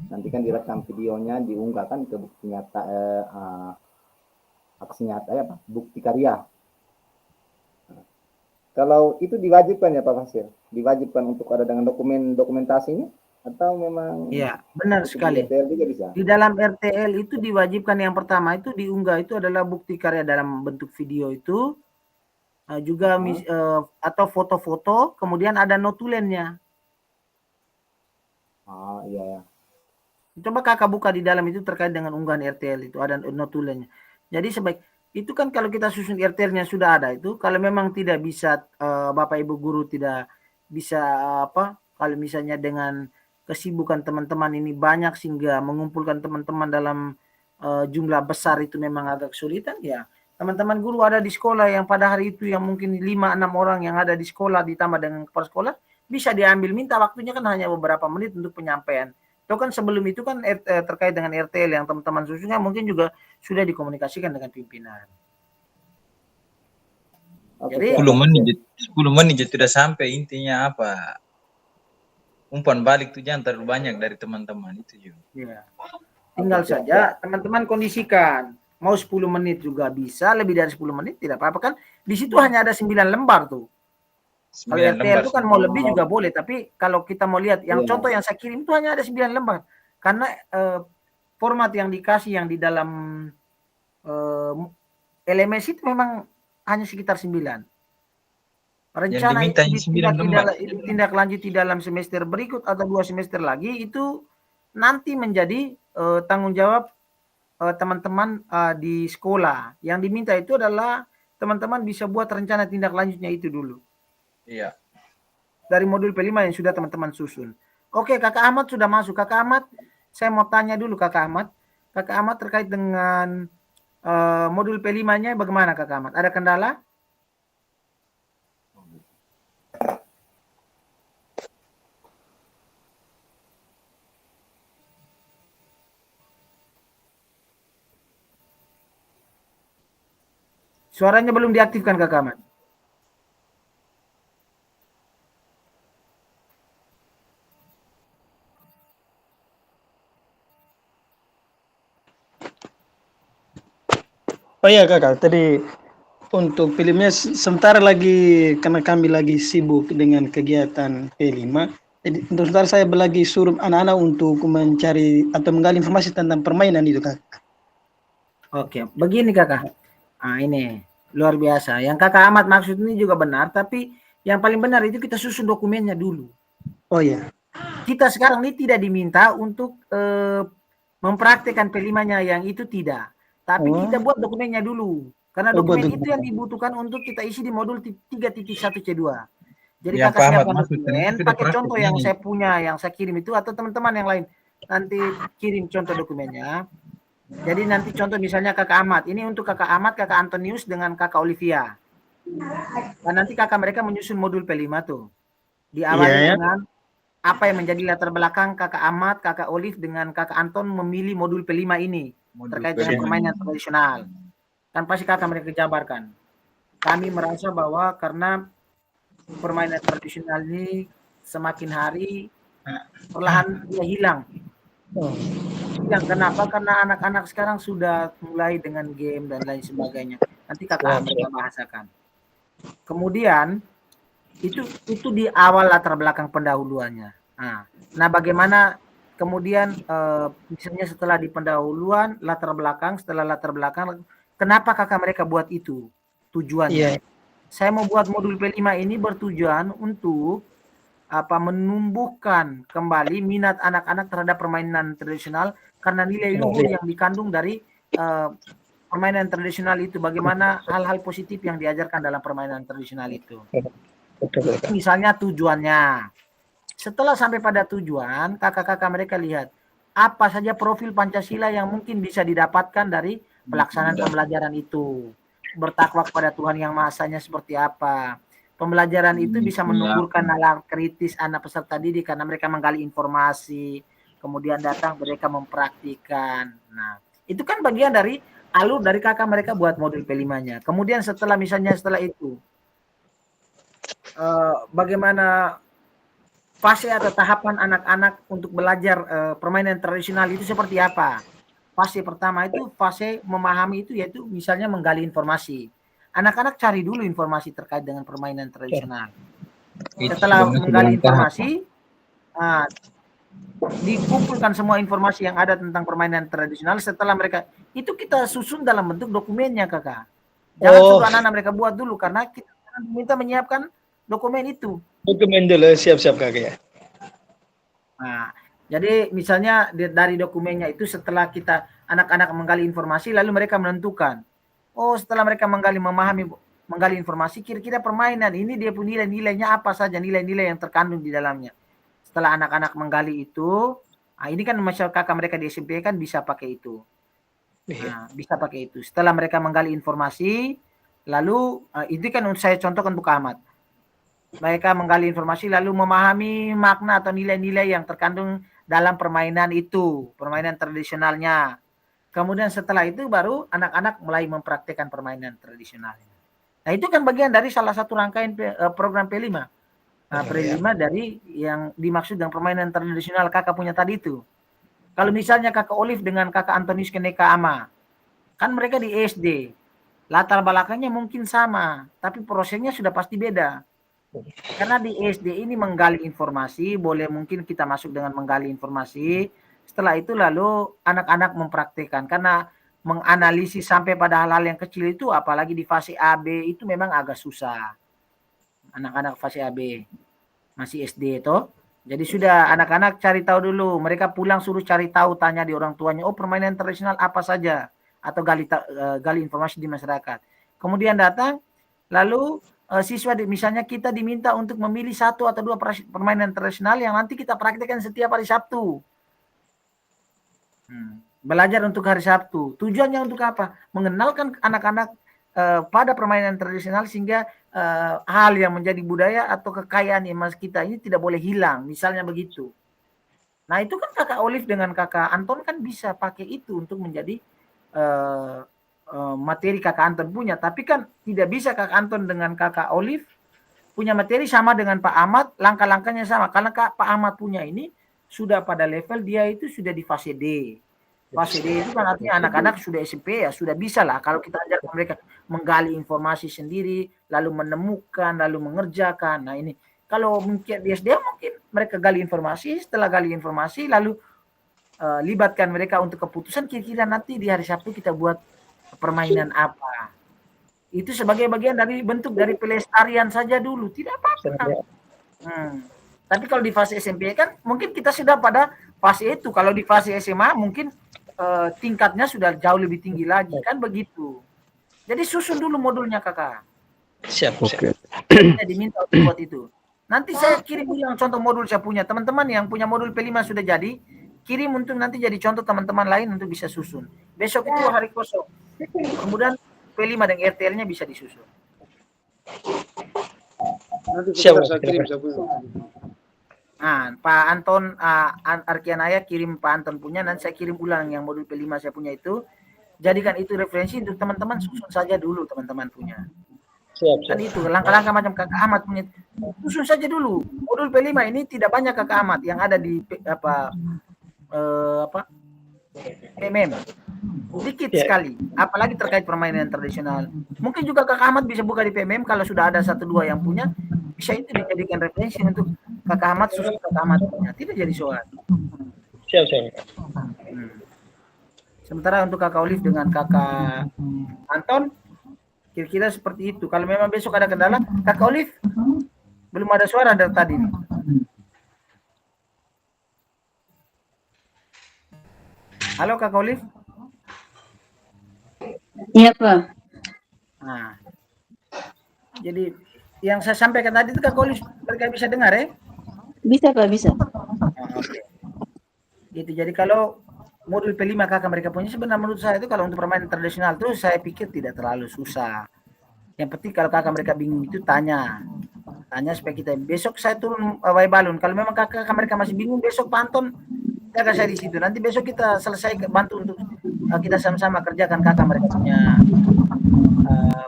Nanti kan direkam videonya, diunggah kan ke bukti nyata, aksi nyata ya Pak, bukti karya. Nah, kalau itu diwajibkan ya Pak Fasir, diwajibkan untuk ada dengan dokumentasinya, atau memang Iya, benar sekali. RTL juga bisa? Di dalam RTL itu diwajibkan yang pertama itu diunggah itu adalah bukti karya dalam bentuk video itu, juga atau foto-foto, kemudian ada notulennya. Iya ya. Coba kakak buka di dalam itu terkait dengan unggahan RTL itu ada notulennya. Jadi itu kan kalau kita susun RTL-nya sudah ada itu, kalau memang tidak bisa Bapak Ibu guru tidak bisa kalau misalnya dengan kesibukan teman-teman ini banyak sehingga mengumpulkan teman-teman dalam jumlah besar itu memang agak kesulitan ya. Teman-teman guru ada di sekolah yang pada hari itu yang mungkin 5-6 orang yang ada di sekolah ditambah dengan kepala sekolah bisa diambil, minta waktunya kan hanya beberapa menit untuk penyampaian. Itu kan sebelum itu kan terkait dengan RTL yang teman-teman susunnya mungkin juga sudah dikomunikasikan dengan pimpinan. Jadi 10 menit sudah sampai, intinya apa? Umpan balik tuh jangan terlalu banyak dari teman-teman itu juga. Ya. Tinggal saja teman-teman kondisikan. Mau 10 menit juga bisa, lebih dari 10 menit tidak apa-apa kan. Di situ hanya ada 9 lembar tuh. Kalau RTL itu kan mau lebih juga boleh, tapi kalau kita mau lihat yang contoh yang saya kirim itu hanya ada 9 lembar. Karena format yang dikasih yang di dalam LMS itu memang hanya sekitar 9. Rencana tindak lanjut di dalam semester berikut atau 2 semester lagi itu nanti menjadi tanggung jawab teman-teman di sekolah. Yang diminta itu adalah teman-teman bisa buat rencana tindak lanjutnya itu dulu. Iya. Dari modul P5 yang sudah teman-teman susun. Oke, Kakak Ahmad sudah masuk. Kakak Ahmad, saya mau tanya dulu Kakak Ahmad. Kakak Ahmad terkait dengan modul P5-nya bagaimana Kakak Ahmad? Ada kendala? Suaranya belum diaktifkan Kakak Ahmad. Oh iya Kakak, tadi untuk filmnya sementara lagi karena kami lagi sibuk dengan kegiatan P5. Jadi untuk sementara saya lagi suruh anak-anak untuk mencari atau menggali informasi tentang permainan itu Kak. Oke, begini Kakak. Ini luar biasa. Yang Kakak Ahmad maksud ini juga benar, tapi yang paling benar itu kita susun dokumennya dulu. Oh iya. Kita sekarang ini tidak diminta untuk mempraktikkan P5-nya yang itu tidak. Tapi kita buat dokumennya dulu. Karena dokumen itu yang dibutuhkan untuk kita isi di modul 3.1C2. Jadi ya, kakak siapkan dokumen, pakai contoh yang saya punya, yang saya kirim itu, atau teman-teman yang lain. Nanti kirim contoh dokumennya. Jadi nanti contoh misalnya kakak Ahmad. Ini untuk kakak Ahmad, kakak Antonius dengan kakak Olivia. Dan nanti kakak mereka menyusun modul P5 tuh. Diawali dengan apa yang menjadi latar belakang kakak Ahmad, kakak Olive dengan kakak Anton memilih modul P5 ini. Terkait dengan permainan tradisional. Kan pasti kakak mereka jabarkan. Kami merasa bahwa karena permainan tradisional ini semakin hari perlahan dia hilang. Hilang kenapa? Karena anak-anak sekarang sudah mulai dengan game dan lain sebagainya. Nanti kakak mereka bahasakan. Kemudian itu di awal latar belakang pendahuluannya. Nah bagaimana kemudian misalnya setelah di pendahuluan setelah latar belakang, kenapa kakak mereka buat itu tujuannya? Saya mau buat modul P5 ini bertujuan untuk menumbuhkan kembali minat anak-anak terhadap permainan tradisional karena nilai luhur yang dikandung dari permainan tradisional itu, bagaimana hal-hal positif yang diajarkan dalam permainan tradisional itu. Misalnya tujuannya. Setelah sampai pada tujuan, kakak-kakak mereka lihat apa saja profil Pancasila yang mungkin bisa didapatkan dari pelaksanaan pembelajaran itu. Bertakwa kepada Tuhan Yang Maha Esanya seperti apa. Pembelajaran itu bisa menumbuhkan nalar kritis anak peserta didik karena mereka menggali informasi, kemudian datang mereka mempraktikkan. Nah, itu kan bagian dari alur dari kakak mereka buat modul P5-nya. Kemudian setelah itu bagaimana fase atau tahapan anak-anak untuk belajar permainan tradisional itu seperti apa? Fase pertama itu fase memahami itu, yaitu misalnya menggali informasi. Anak-anak cari dulu informasi terkait dengan permainan tradisional. Setelah menggali informasi, dikumpulkan semua informasi yang ada tentang permainan tradisional. Setelah mereka itu kita susun dalam bentuk dokumennya, kakak. Jangan suruh anak-anak mereka buat dulu, karena kita minta menyiapkan dokumen itu. Dokumen dulu, siap-siap kakak ya. Nah, jadi misalnya dari dokumennya itu, setelah kita anak-anak menggali informasi, lalu mereka menentukan, oh setelah mereka menggali informasi, kira-kira permainan ini dia punya nilai-nilainya apa saja, nilai-nilai yang terkandung di dalamnya. Setelah anak-anak menggali itu, ini kan masyarakat kakak mereka di SMP kan bisa pakai itu. Bisa pakai itu. Setelah mereka menggali informasi, lalu itu kan saya contohkan untuk Ahmad. Mereka menggali informasi lalu memahami makna atau nilai-nilai yang terkandung dalam permainan itu, permainan tradisionalnya. Kemudian setelah itu baru anak-anak mulai mempraktikkan permainan tradisional. Nah, itu kan bagian dari salah satu rangkaian program P5. P5 dari yang dimaksud dengan permainan tradisional kakak punya tadi itu. Kalau misalnya kakak Olive dengan kakak Antonius Keneka Ama, kan mereka di SD. Latar belakangnya mungkin sama, tapi prosesnya sudah pasti beda. Karena di SD ini menggali informasi, boleh mungkin kita masuk dengan menggali informasi. Setelah itu lalu anak-anak mempraktikkan, karena menganalisis sampai pada hal-hal yang kecil itu, apalagi di fase AB itu memang agak susah. Anak-anak fase AB masih SD itu, jadi sudah anak-anak cari tahu dulu. Mereka pulang suruh cari tahu, tanya di orang tuanya, oh permainan tradisional apa saja, atau gali informasi di masyarakat. Kemudian datang, lalu siswa misalnya kita diminta untuk memilih 1 atau 2 permainan tradisional yang nanti kita praktikkan setiap hari Sabtu. Belajar untuk hari Sabtu. Tujuannya untuk apa? Mengenalkan anak-anak pada permainan tradisional, sehingga hal yang menjadi budaya atau kekayaan emas kita ini tidak boleh hilang, misalnya begitu. Nah, itu kan kakak Olive dengan kakak Anton kan bisa pakai itu untuk menjadi materi kakak Anton punya. Tapi kan tidak bisa kakak Anton dengan kakak Olive punya materi sama dengan Pak Ahmad, langkah-langkahnya sama. Karena Pak Ahmad punya ini sudah pada level dia itu sudah di fase D. Fase D itu kan artinya anak-anak sudah SMP ya, sudah bisa lah kalau kita ajarkan mereka menggali informasi sendiri, lalu menemukan, lalu mengerjakan. Nah ini, kalau mungkin di SD mungkin mereka gali informasi, setelah gali informasi lalu libatkan mereka untuk keputusan, kira-kira nanti di hari Sabtu kita buat permainan apa. Itu sebagai bagian dari bentuk dari pelestarian saja dulu, tidak apa-apa. Tapi kalau di fase SMP kan mungkin kita sudah pada fase itu. Kalau di fase SMA mungkin tingkatnya sudah jauh lebih tinggi lagi, kan begitu. Jadi susun dulu modulnya kakak. Siap. Kita diminta untuk buat itu. Nanti saya kirim yang contoh modul saya punya. Teman-teman yang punya modul P5 sudah jadi, kirim untuk nanti jadi contoh teman-teman lain untuk bisa susun. Besok itu hari kosong. Kemudian P5 dan RTL-nya bisa disusun. Nanti saya kirim saya punya. Nah, Pak Anton Arkianaya kirim Pak Anton punya, nanti saya kirim ulang yang modul P5 saya punya itu. Jadikan itu referensi untuk teman-teman, susun saja dulu teman-teman punya. Siap. Kan itu langkah-langkah macam kakak Ahmad punya, susun saja dulu. Modul P5 ini tidak banyak kakak Ahmad yang ada di PMM. Dikit sekali, apalagi terkait permainan tradisional. Mungkin juga kakak Ahmad bisa buka di PMM kalau sudah ada 1-2 yang punya, bisa itu dijadikan referensi untuk kakak Ahmad, susun kakak Ahmad punya. Tidak jadi soal. Siap. Sementara untuk kakak Olive dengan kakak Anton, kira-kira seperti itu. Kalau memang besok ada kendala, kakak Olive belum ada suara dari tadi. Halo kakak Olive. Iya Pak. Nah, jadi yang saya sampaikan tadi itu kakak Olive mereka bisa dengar ya? Bisa Pak, bisa. Oke. Gitu. Jadi kalau modul P5 kakak mereka punya, sebenarnya menurut saya itu kalau untuk permainan tradisional itu saya pikir tidak terlalu susah. Yang penting kalau kakak mereka bingung itu tanya supaya kita besok saya turun way balun. Kalau memang kakak mereka masih bingung, besok Pak Anton jaga saya di situ. Nanti besok kita selesai bantu untuk kita sama-sama kerjakan kakak mereka punya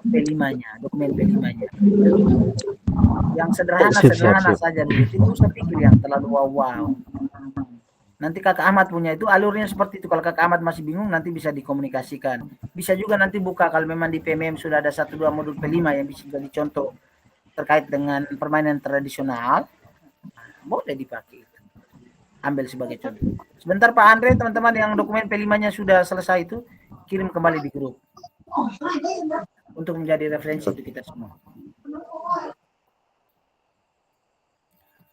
P5-nya, dokumen P5-nya. Yang sederhana saja dulu, tidak usah pikir yang terlalu wow. Nanti kakak Ahmad punya itu alurnya seperti itu. Kalau kakak Ahmad masih bingung nanti bisa dikomunikasikan. Bisa juga nanti buka kalau memang di PMM sudah ada 1-2 modul P5 yang bisa jadi contoh terkait dengan permainan tradisional, boleh dipakai. Ambil sebagai contoh. Sebentar Pak Andre, teman-teman yang dokumen P5-nya sudah selesai itu kirim kembali di grup untuk menjadi referensi untuk kita semua.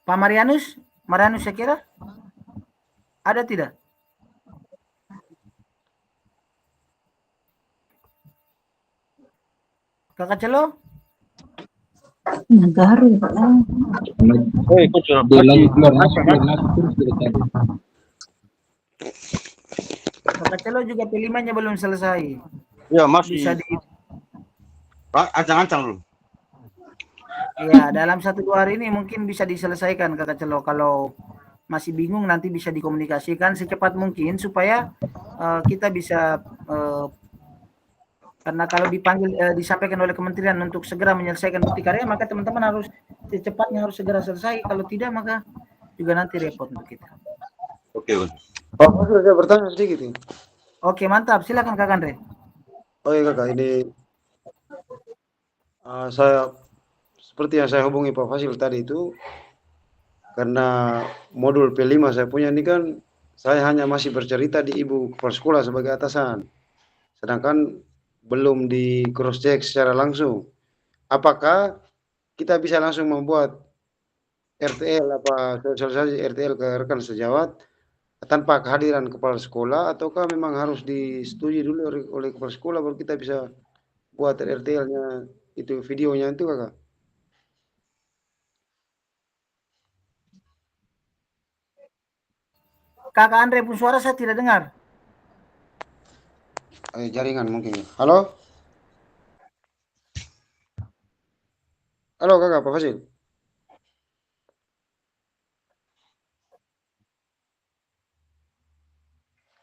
Pak Marianus saya kira ada tidak? Kakak Celo? Nagaru, Pak. Kakak Celo juga P5-nya belum selesai. Ya, masih. Bisa di ancang-ancang dulu. Ya, dalam 1-2 hari ini mungkin bisa diselesaikan Kakak Celo. Kalau masih bingung nanti bisa dikomunikasikan secepat mungkin supaya kita bisa karena kalau dipanggil disampaikan oleh kementerian untuk segera menyelesaikan bukti karya, maka teman-teman harus secepatnya harus segera selesai. Kalau tidak maka juga nanti repot untuk kita. Oke. Pak Fasil, saya bertanya sedikit ini. Oke, mantap. Silakan Kak Andre. Oh iya kakak, ini saya seperti yang saya hubungi Pak Fasil tadi itu, karena modul P5 saya punya ini kan, saya hanya masih bercerita di ibu kepala sekolah sebagai atasan, sedangkan belum di cross check secara langsung. Apakah kita bisa langsung membuat RTL sosialisasi RTL ke rekan sejawat tanpa kehadiran kepala sekolah, ataukah memang harus disetujui dulu oleh kepala sekolah baru kita bisa buat RTL-nya itu, videonya itu kakak? Kakak Andre pun suara saya tidak dengar. Jaringan mungkin. Halo? Halo kakak, Pak Fasil.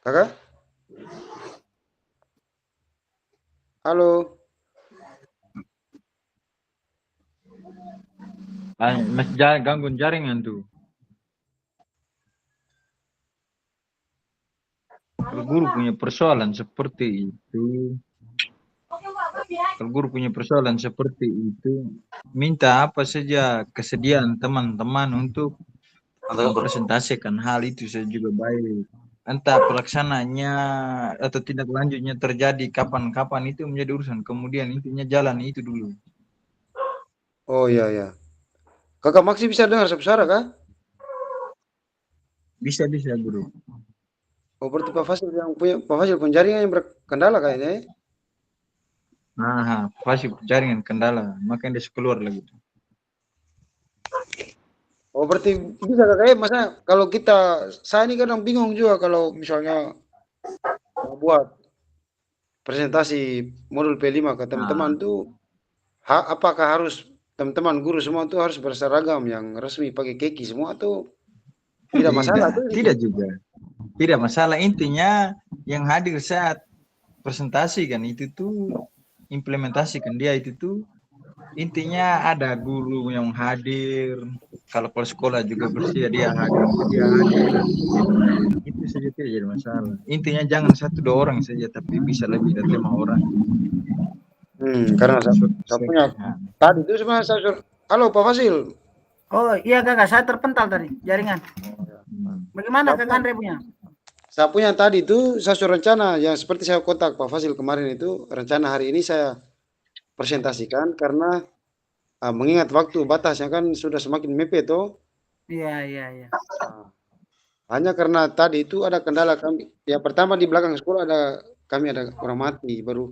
Kakak? Halo? Masih gangguan jaringan tuh. Kalau guru punya persoalan seperti itu, minta apa saja kesediaan teman-teman untuk mempresentasikan hal itu saja juga baik. Entah pelaksananya atau tindak lanjutnya terjadi kapan-kapan itu menjadi urusan. Kemudian intinya jalan itu dulu. Oh iya ya. Kakak Maksi bisa dengar suara kah? Bisa guru. Oh berarti Pak Fasil pun jaringan yang berkendala kayaknya. Pasti jaringan kendala, makanya dia keluar lagi. Oh berarti bisa kakak, masa kalau saya ini kadang bingung juga kalau misalnya buat presentasi modul P5 ke teman-teman tuh, apakah harus teman-teman guru semua tuh harus berseragam yang resmi pakai keki semua tuh tidak masalah tuh? Tidak juga. Tidak masalah, intinya yang hadir saat presentasi kan itu tuh implementasikan dia itu tuh intinya ada guru yang hadir, kalau kepala sekolah juga bersedia dia hadir. Itu saja tidak jadi masalah. Intinya jangan 1-2 orang saja, tapi bisa lebih dari 5 orang. Karena saya punya tadi itu sebenarnya halo Pak Fasil. Oh iya kakak, saya terpental tadi jaringan. Bagaimana Kak Andre punya? Saya punya tadi itu saya suruh rencana yang seperti saya kontak Pak Fasil kemarin itu, rencana hari ini saya presentasikan karena mengingat waktu batasnya kan sudah semakin mepet toh. Iya. Hanya karena tadi itu ada kendala kami. Ya pertama di belakang sekolah kami ada orang mati, baru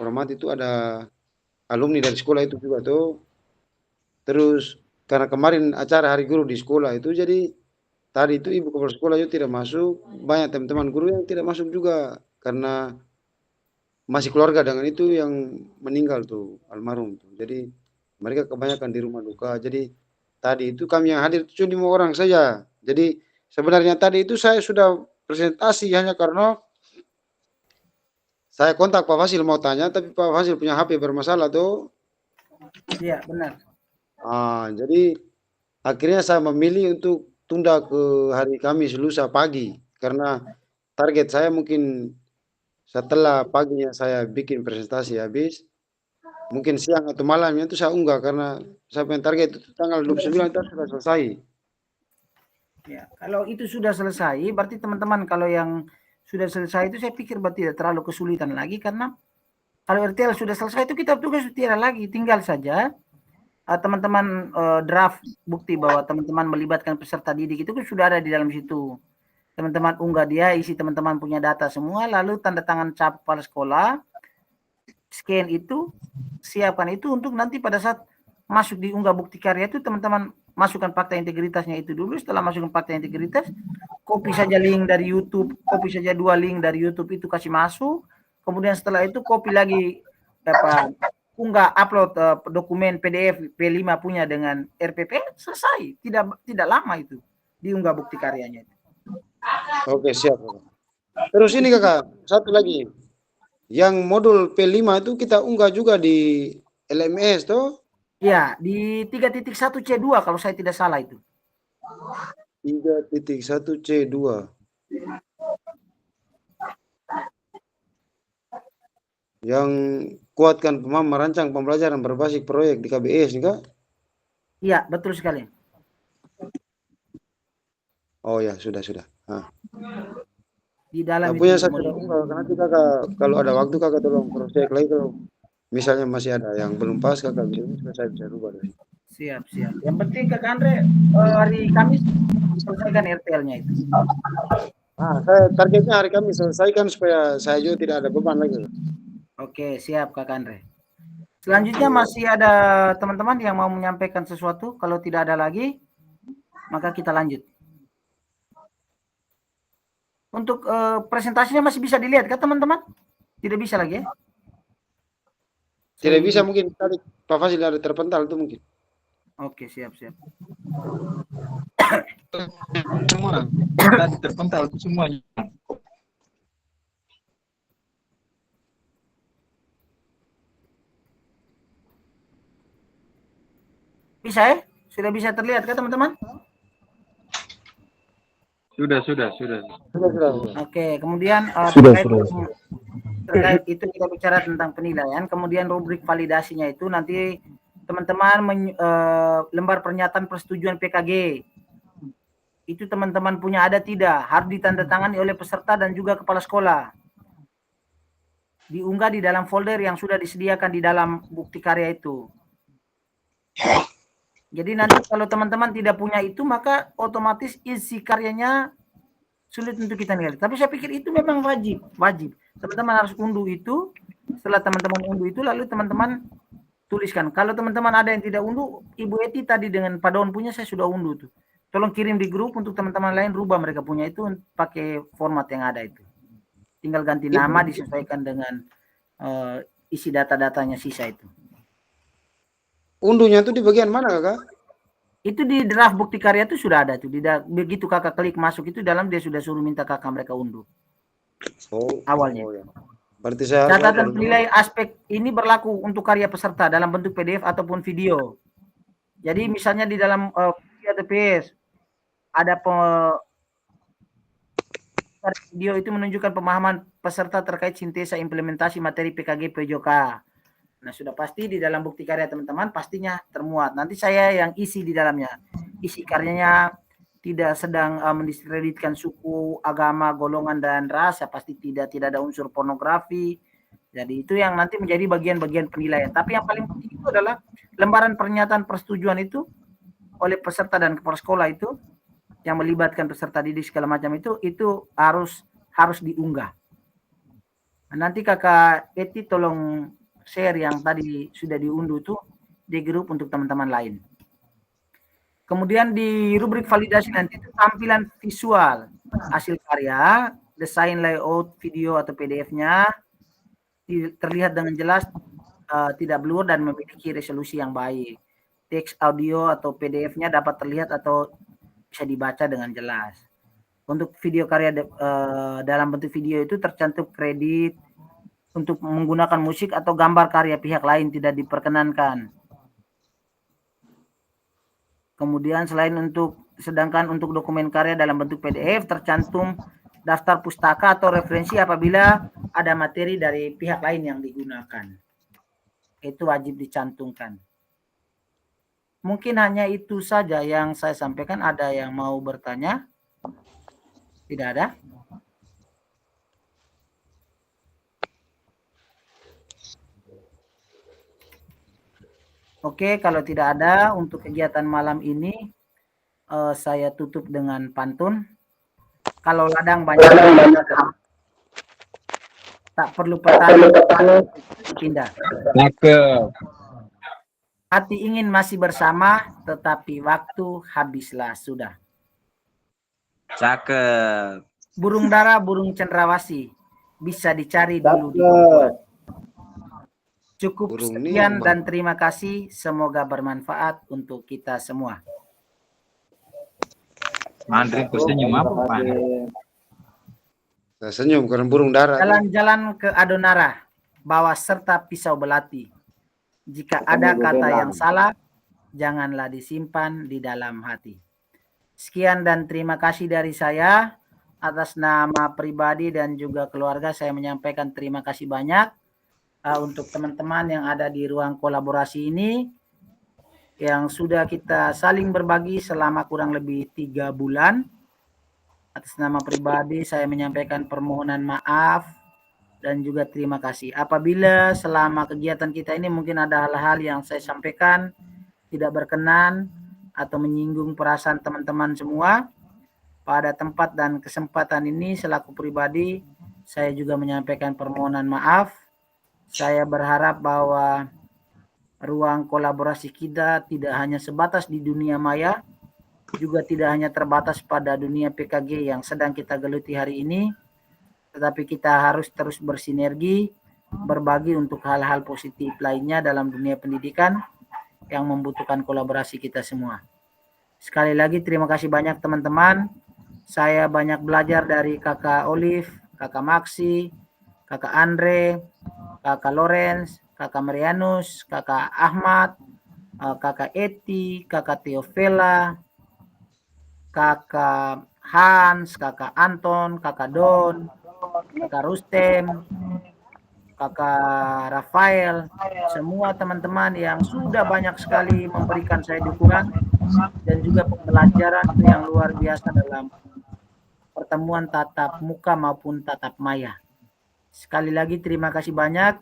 orang mati itu ada alumni dari sekolah itu juga tuh. Terus karena kemarin acara hari guru di sekolah itu, jadi tadi itu ibu kepala sekolah itu tidak masuk, banyak teman-teman guru yang tidak masuk juga karena masih keluarga dengan itu yang meninggal tuh, almarhum tuh. Jadi mereka kebanyakan di rumah duka. Jadi tadi itu kami yang hadir cuma 5 orang saja. Jadi sebenarnya tadi itu saya sudah presentasi hanya karena Saya kontak Pak Fasil mau tanya, tapi Pak Fasil punya HP bermasalah tuh. Iya, benar. Jadi akhirnya saya memilih untuk tunda ke hari Kamis lusa pagi, karena target saya mungkin setelah paginya saya bikin presentasi habis, mungkin siang atau malamnya itu saya unggah, karena saya punya target itu tanggal 29 itu sudah selesai. Ya, kalau itu sudah selesai, berarti teman-teman kalau yang sudah selesai itu saya pikir berarti tidak terlalu kesulitan lagi, karena kalau RTL sudah selesai itu kita tugas tidak lagi, tinggal saja teman-teman draft bukti bahwa teman-teman melibatkan peserta didik itu kan sudah ada di dalam situ. Teman-teman unggah dia, isi teman-teman punya data semua, lalu tanda tangan cap kepala sekolah, scan itu, siapkan itu untuk nanti pada saat masuk di unggah bukti karya itu teman-teman masukkan fakta integritasnya itu dulu. Setelah masukkan fakta integritas, copy saja link dari YouTube, copy saja 2 link dari YouTube itu kasih masuk. Kemudian setelah itu copy lagi unggah upload dokumen PDF P5 punya dengan RPP, selesai. Tidak lama itu diunggah bukti karyanya. Oke, siap. Terus ini Kakak, satu lagi. Yang modul P5 itu kita unggah juga di LMS toh? Ya, di 3.1 C2 kalau saya tidak salah itu. 3.1 C2. Yang kuatkan pemahaman merancang pembelajaran berbasis proyek di KBS nih Kak? Iya, betul sekali. Oh ya, sudah. Di dalam punya saya sudah unggah, nanti Kakak kalau ada waktu Kakak tolong cross check lagi, kalau misalnya masih ada yang belum pas Kakak saya bisa rubah lagi. Siap. Yang penting Kak Andre hari Kamis selesaikan RTL-nya itu. Saya targetnya hari Kamis selesaikan supaya saya juga tidak ada beban lagi. Oke, siap Kak Andre. Selanjutnya masih ada teman-teman yang mau menyampaikan sesuatu. Kalau tidak ada lagi, maka kita lanjut. Untuk presentasinya masih bisa dilihat kan teman-teman? Tidak bisa lagi ya? Tidak bisa mungkin tadi Pak Fasil ada terpental itu mungkin. Oke, siap. Semua tadi terpental semuanya. Bisa ya? Sudah bisa terlihat kan teman-teman? Sudah. Oke, kemudian terkait itu kita bicara tentang penilaian, kemudian rubrik validasinya itu nanti teman-teman lembar pernyataan persetujuan PKG. Itu teman-teman punya ada tidak? Harus ditandatangani oleh peserta dan juga kepala sekolah. Diunggah di dalam folder yang sudah disediakan di dalam bukti karya itu. Jadi nanti kalau teman-teman tidak punya itu, maka otomatis isi karyanya sulit untuk kita nilai. Tapi saya pikir itu memang wajib. Teman-teman harus unduh itu. Setelah teman-teman unduh itu, lalu teman-teman tuliskan. Kalau teman-teman ada yang tidak unduh, Ibu Eti tadi dengan Pak Daun punya saya sudah unduh tuh. Tolong kirim di grup untuk teman-teman lain rubah mereka punya itu pakai format yang ada itu. Tinggal ganti nama disesuaikan dengan isi data-datanya sisa itu. Unduhnya itu di bagian mana Kakak? Itu di draft bukti karya itu sudah ada tuh. Begitu Kakak klik masuk itu dalam dia sudah suruh minta Kakak mereka unduh. Awalnya. Ya. Berarti saya catatan penilai aspek ini berlaku untuk karya peserta dalam bentuk PDF ataupun video. Jadi misalnya di dalam TPS ada video itu menunjukkan pemahaman peserta terkait sintesa implementasi materi PKG PJOK. Nah, sudah pasti di dalam bukti karya teman-teman pastinya termuat. Nanti saya yang isi di dalamnya. Isi karyanya tidak sedang mendiskreditkan suku, agama, golongan, dan ras. Pasti tidak ada unsur pornografi. Jadi itu yang nanti menjadi bagian-bagian penilaian. Tapi yang paling penting itu adalah lembaran pernyataan persetujuan itu oleh peserta dan kepala sekolah itu yang melibatkan peserta didik segala macam itu harus diunggah. Nah, nanti Kakak Eti tolong share yang tadi sudah diunduh itu di grup untuk teman-teman lain. Kemudian di rubrik validasi nanti itu tampilan visual hasil karya, desain layout video atau PDF-nya terlihat dengan jelas, tidak blur dan memiliki resolusi yang baik. Teks, audio atau PDF-nya dapat terlihat atau bisa dibaca dengan jelas. Untuk video karya dalam bentuk video itu tercantum kredit, untuk menggunakan musik atau gambar karya pihak lain tidak diperkenankan. Kemudian sedangkan untuk dokumen karya dalam bentuk PDF tercantum daftar pustaka atau referensi apabila ada materi dari pihak lain yang digunakan. Itu wajib dicantumkan. Mungkin hanya itu saja yang saya sampaikan. Ada yang mau bertanya? Tidak ada? Oke, kalau tidak ada untuk kegiatan malam ini, saya tutup dengan pantun. Kalau ladang banyak tak perlu petani pindah. Hati ingin masih bersama, tetapi waktu habislah sudah. Cakep. Burung dara, burung cendrawasih, bisa dicari dulu di Papua. Cukup sekian dan terima kasih. Semoga bermanfaat untuk kita semua. Andri, kau senyum apa, Pak? Saya senyum karena burung dara. Jalan-jalan ke Adonara, bawa serta pisau belati. Jika ada kata yang salah, janganlah disimpan di dalam hati. Sekian dan terima kasih dari saya. Atas nama pribadi dan juga keluarga, saya menyampaikan terima kasih banyak untuk teman-teman yang ada di ruang kolaborasi ini, yang sudah kita saling berbagi selama kurang lebih 3 bulan. Atas nama pribadi, saya menyampaikan permohonan maaf dan juga terima kasih. Apabila selama kegiatan kita ini mungkin ada hal-hal yang saya sampaikan tidak berkenan atau menyinggung perasaan teman-teman semua, pada tempat dan kesempatan ini selaku pribadi saya juga menyampaikan permohonan maaf. Saya berharap bahwa ruang kolaborasi kita tidak hanya sebatas di dunia maya, juga tidak hanya terbatas pada dunia PKG yang sedang kita geluti hari ini, tetapi kita harus terus bersinergi, berbagi untuk hal-hal positif lainnya dalam dunia pendidikan yang membutuhkan kolaborasi kita semua. Sekali lagi terima kasih banyak teman-teman. Saya banyak belajar dari Kakak Olive, Kakak Maxi, Kakak Andre, Kakak Lorenz, Kakak Marianus, Kakak Ahmad, Kakak Eti, Kakak Teofela, Kakak Hans, Kakak Anton, Kakak Don, Kakak Rustem, Kakak Rafael, semua teman-teman yang sudah banyak sekali memberikan saya dukungan dan juga pembelajaran yang luar biasa dalam pertemuan tatap muka maupun tatap maya. Sekali lagi terima kasih banyak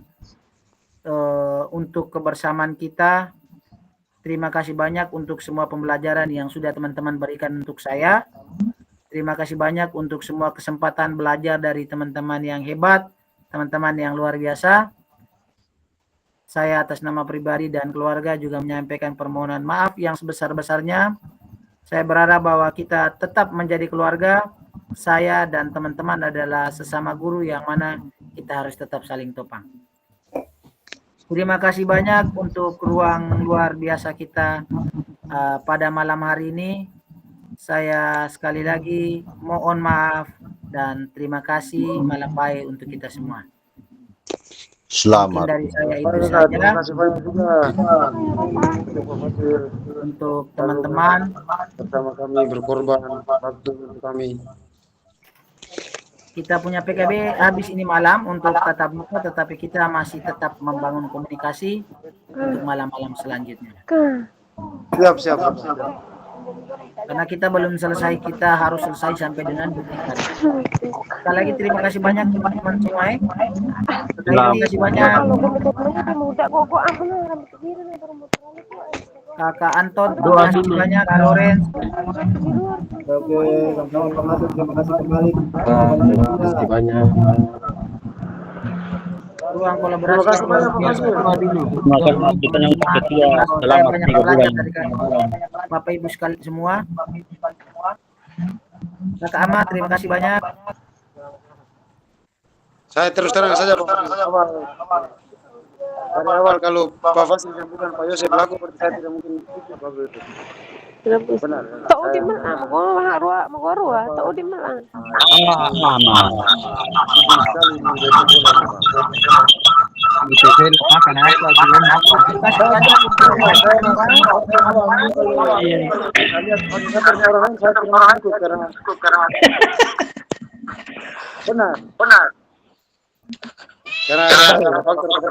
untuk kebersamaan kita. Terima kasih banyak untuk semua pembelajaran yang sudah teman-teman berikan untuk saya. Terima kasih banyak untuk semua kesempatan belajar dari teman-teman yang hebat, teman-teman yang luar biasa. Saya atas nama pribadi dan keluarga juga menyampaikan permohonan maaf yang sebesar-besarnya. Saya berharap bahwa kita tetap menjadi keluarga. Saya dan teman-teman adalah sesama guru yang mana kita harus tetap saling topang. Terima kasih banyak untuk ruang luar biasa kita pada malam hari ini. Saya sekali lagi mohon maaf dan terima kasih. Malam baik untuk kita semua. Selamat. Mungkin dari saya itu saja. Terima kasih banyak juga untuk teman-teman bersama kami berkorban waktu untuk kami. Kita punya PKB habis ini malam untuk tatap muka, tetapi kita masih tetap membangun komunikasi untuk malam-malam selanjutnya. Siap. Karena kita belum selesai, kita harus selesai sampai dengan bukti karya. Sekali lagi terima kasih banyak teman-teman semua. Terima kasih banyak. Kakak Anton, terima kasih banyak. Kak Lorenz. Oke, terima kasih kembali. Terima kasih banyak. Ruang kolaborasi. Terima kasih banyak. Saya banyak belajar dari Bapak Ibu sekali semua. Kakak Ahmad, terima kasih banyak. Saya terus terang saja dari awal kalau Pak Fasil yang bukan Pak Yosef laku, saya tidak mungkin ikut. Benar. Tahu di mana? Mau rua, tahu di mana? Betul sekali ini Depo Bola ini, Bang. Saya lihat koordinatornya orang lain, saya tidak mau ikut karena benar. Karena faktor saya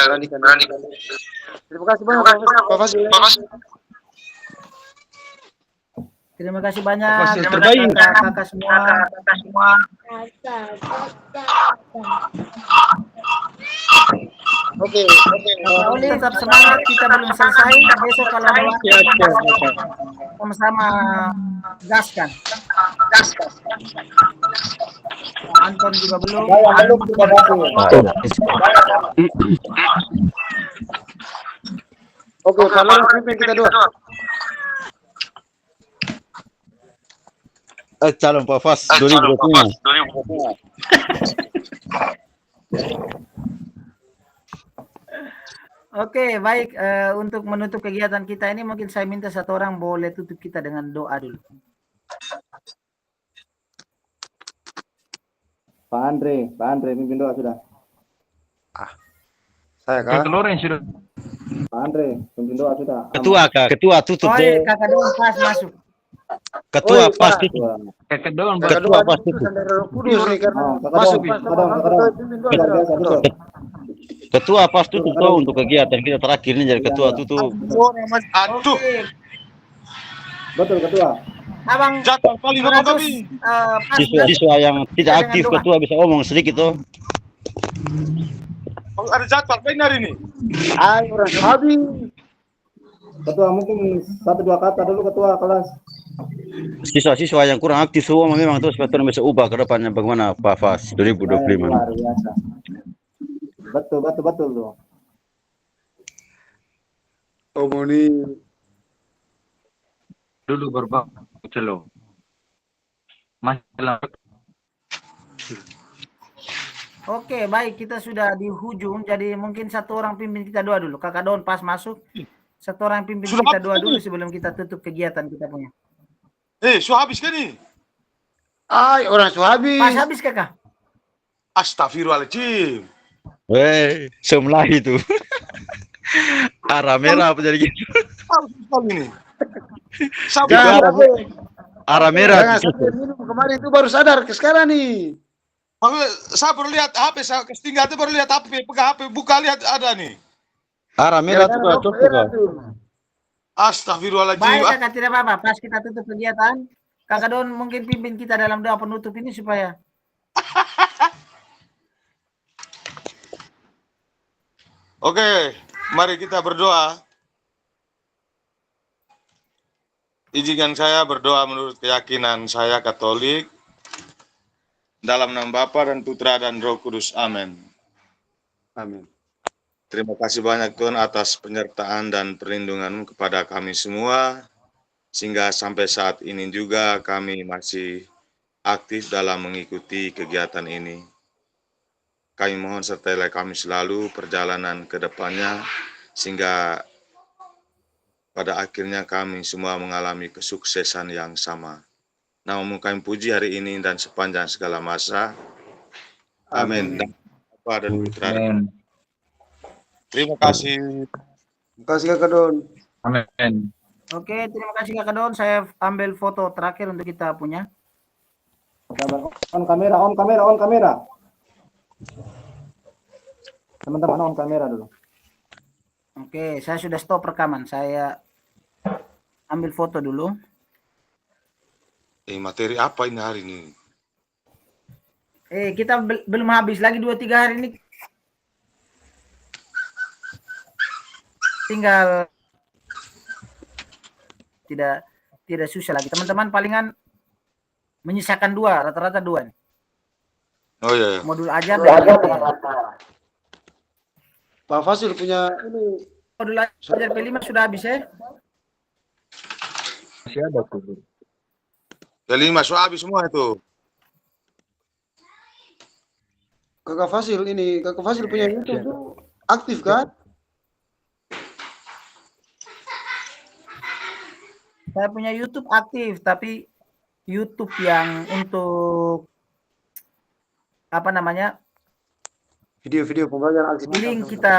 beranikan. Terima kasih banyak Pak Fasil. Terima kasih banyak Fasil terbaik. kakak semua. Oke. Kak Oli tetap semangat, kita belum selesai. Besok kalau ada waktu sama-sama gaskan. Anton juga belum. Oke, Pak Lawrence pimpin kita dua. Calon Pak Fas 2025. Oke, baik. Untuk menutup kegiatan kita ini mungkin saya minta satu orang boleh tutup kita dengan doa dulu. Pak Andre pimpin doa sudah. Saya Kak. Pak Andre pimpin doa sudah. Ketua tutup deh. Kakak Don pas masuk. Ketua pas tutup. Ketua pas tutup. Ketua pas tutup tuh untuk kegiatan kita terakhir ini jadi ketua tutup. Aduh. Betul ketua. Abang Jadwal paling ngomong kami. Siswa yang tidak aktif ketua bisa omong sedikit tuh. Ada jadwal benar ini. Ayo orang habis. Ketua mungkin 1-2 kata dulu ketua kelas. Siswa-siswa yang kurang aktif semua memang terus betul bisa ubah ke depannya bagaimana Pak Fas 2025. Luar biasa. Betul tuh. Omoni dulu berbang celo. Masalah. Oke, baik, kita sudah di hujung, jadi mungkin satu orang pimpin kita doa dulu. Kakak Don pas masuk, satu orang pimpin kita doa dulu sebelum kita tutup kegiatan kita punya. sudah habis kan nih? Ay, orang sudah habis. Pas habis kakak. Astagfirullahaladzim. Semlah itu. Arah merah apa jadi gitu. Ini. Arah merah. Minum kemarin itu baru sadar ke sekarang nih. Saya baru lihat HP, saya ketinggalan itu baru lihat HP, pegang HP, buka lihat ada nih. Arah merah tuh cocok. Astagfirullahaladzim. Baik kakak, tidak apa-apa. Pas kita tutup kegiatan, kakak Don mungkin pimpin kita dalam doa penutup ini supaya. Oke, mari kita berdoa. Izinkan saya berdoa menurut keyakinan saya Katolik. Dalam nama Bapa dan Putra dan Roh Kudus. Amin. Amin. Terima kasih banyak Tuhan atas penyertaan dan perlindungan kepada kami semua. Sehingga sampai saat ini juga kami masih aktif dalam mengikuti kegiatan ini. Kami mohon sertai kami selalu perjalanan ke depannya, sehingga pada akhirnya kami semua mengalami kesuksesan yang sama. Namamu kami puji hari ini dan sepanjang segala masa. Amin. Dan Bapa dan Putra. Terima kasih. Terima kasih Kakak Don. Amin. Oke, terima kasih Kakak Don. Saya ambil foto terakhir untuk kita punya. On kamera. Teman-teman on kamera dulu. Oke, saya sudah stop rekaman. Saya ambil foto dulu. Materi apa ini hari ini? Kita belum habis lagi 2-3 hari ini. Tinggal tidak susah lagi. Teman-teman palingan menyisakan 2, rata-rata 2. Oh iya. Modul ajar dan Pak Fasil punya ini. Modul ajar P5 sudah habis ya? Masih ada tuh. P5 sudah habis semua itu. Kakak Fasil punya YouTube tuh aktif kan? Saya punya YouTube aktif, tapi YouTube yang untuk apa namanya? Video-video pembelajaran aktivitas. Link kita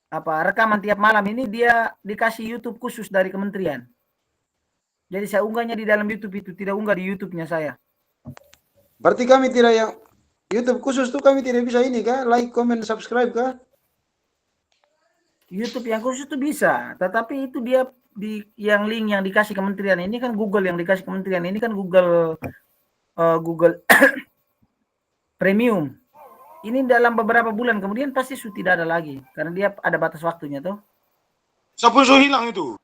apa rekaman tiap malam ini dia dikasih YouTube khusus dari kementerian. Jadi saya unggahnya di dalam YouTube itu, tidak unggah di YouTube-nya saya. Berarti kami tidak yang YouTube khusus tuh kami tidak bisa ini kah? Like, comment, subscribe kah? YouTube yang khusus itu bisa, tetapi itu dia di yang link yang dikasih kementerian ini kan Google yang dikasih kementerian ini kan Google Google Premium. Ini dalam beberapa bulan kemudian pasti sudah tidak ada lagi karena dia ada batas waktunya tuh. Siapa yang hilang itu?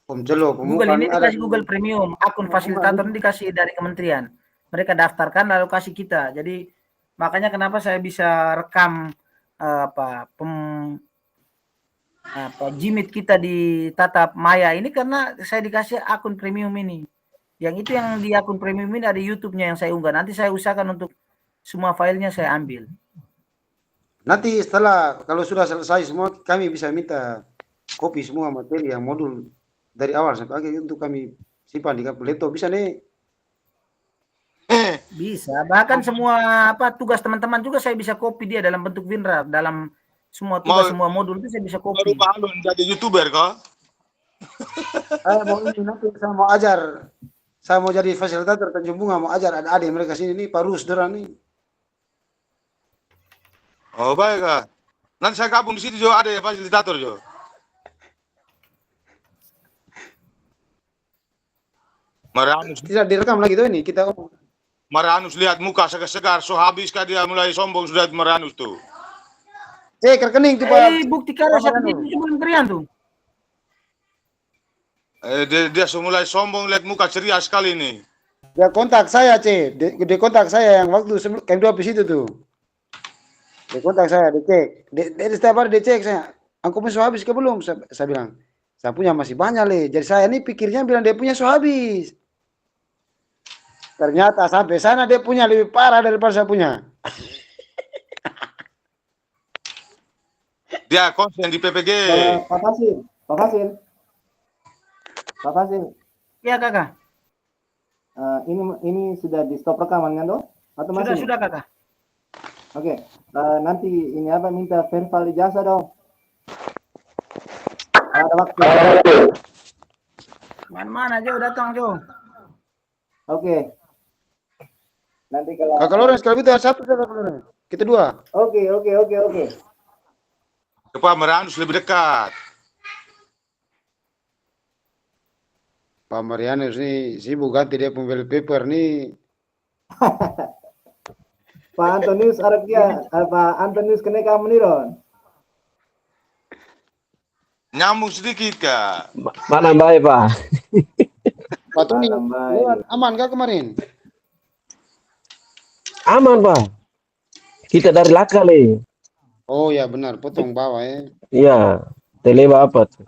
Google ini dikasih Google Premium, akun fasilitator ini dikasih dari kementerian. Mereka daftarkan lalu kasih kita. Jadi makanya kenapa saya bisa rekam Jimit kita di Tatap Maya ini karena saya dikasih akun premium ini. Yang itu yang di akun premium ini ada YouTube-nya yang saya unggah. Nanti saya usahakan untuk semua filenya saya ambil. Nanti setelah kalau sudah selesai semua kami bisa minta copy semua materi yang modul dari awal sampai akhir untuk kami simpan di laptop bisa nih. Bisa. Bahkan semua tugas teman-teman juga saya bisa copy dia dalam bentuk WinRAR, dalam semua tugas semua modul itu saya bisa copy. Baru balon jadi YouTuber kok. Saya mau ini nanti saya mau ajar. Saya mau jadi fasilitator Tanjung Bunga, mau ajar adik-adik mereka sini nih Parus Deran nih. Oh baik kak. Nanti saya gabung di situ Jo, ada fasilitator Jo. Marianus tidak direkam lagi tuh ini kita. Marianus lihat muka segar-segar, so habis kah dia mulai sombong sudah Marianus tuh. Cek rekening tuh Pak. Bukti karya itu belum kerian tuh. Dia mulai sombong, lihat muka ceria sekali nih. Dia kontak saya, dia kontak saya yang waktu kami dua habis itu tuh. Dia kontak saya, dicek. Dia setiap hari dicek saya. Angkupnya so habis ke belum? Saya bilang, saya punya masih banyak le. Jadi saya ini pikirnya bilang dia punya so habis. Ternyata sampai sana dia punya lebih parah daripada saya punya. Dia konsen di PPG. Pak Fasil. Iya kakak. Ini sudah di stop rekaman kan toh? Atau masih? Sudah kakak. Oke. Nanti ini minta verbal ijazah dong. Ada waktu. Mana Jo datang Jo. Oke. Nanti kalau Kakak Lawrence kalau itu satu Kakak Lawrence. Kita dua. Oke. Pak Marianus lebih dekat. Pak Marianus nih sibuk ganti dia pembeli paper nih. Pak Antonius Arabia, Pak Antonius kena kamu nih Ron. Nyambung sedikit kak. Mana baik Pak? Pak Tony, aman kah kemarin? Aman Pak. Kita dari Lakale. Oh ya benar, potong bawah ya. Iya, Teleba apa tuh?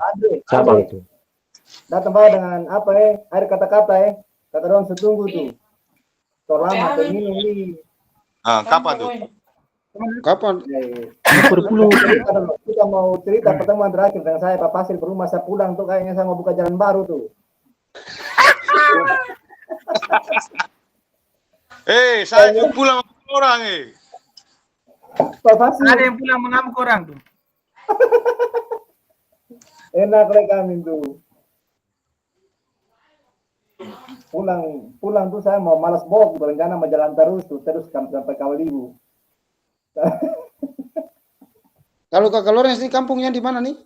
Cabang tuh. Datang Pak dengan air kata-kata kata doang setunggu tuh. Tor lama tuh ini. Kapan tuh? Kapan? Kita mau cerita pertemuan terakhir dengan saya Pak Fasil berumah saya pulang tuh kayaknya saya mau buka jalan baru tuh. Saya mau pulang sama orang Pak Fasil. Ada yang pulang mengamuk orang tuh. Enak kami tuh. Pulang tuh saya mau malas bok, berencana mau jalan terus sampai Kawalibu. Kalau Kakak Lawrence ini kampungnya di mana nih?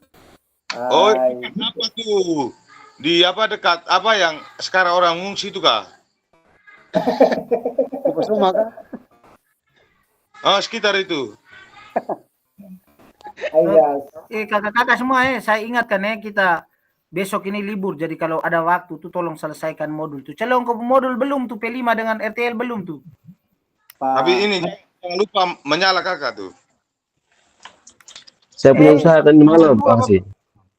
Oh, apa tuh? Di dekat yang sekarang orang mengungsi itu kah? Rumah kah? Sekitar itu. Kakak-kakak semua saya ingatkan kita besok ini libur, jadi kalau ada waktu tuh tolong selesaikan modul tuh. Celong ke modul belum tuh P5 dengan RTL belum tuh. Tapi ini jangan lupa menyala kakak tuh. Saya punya usaha kan di malam Pak sih.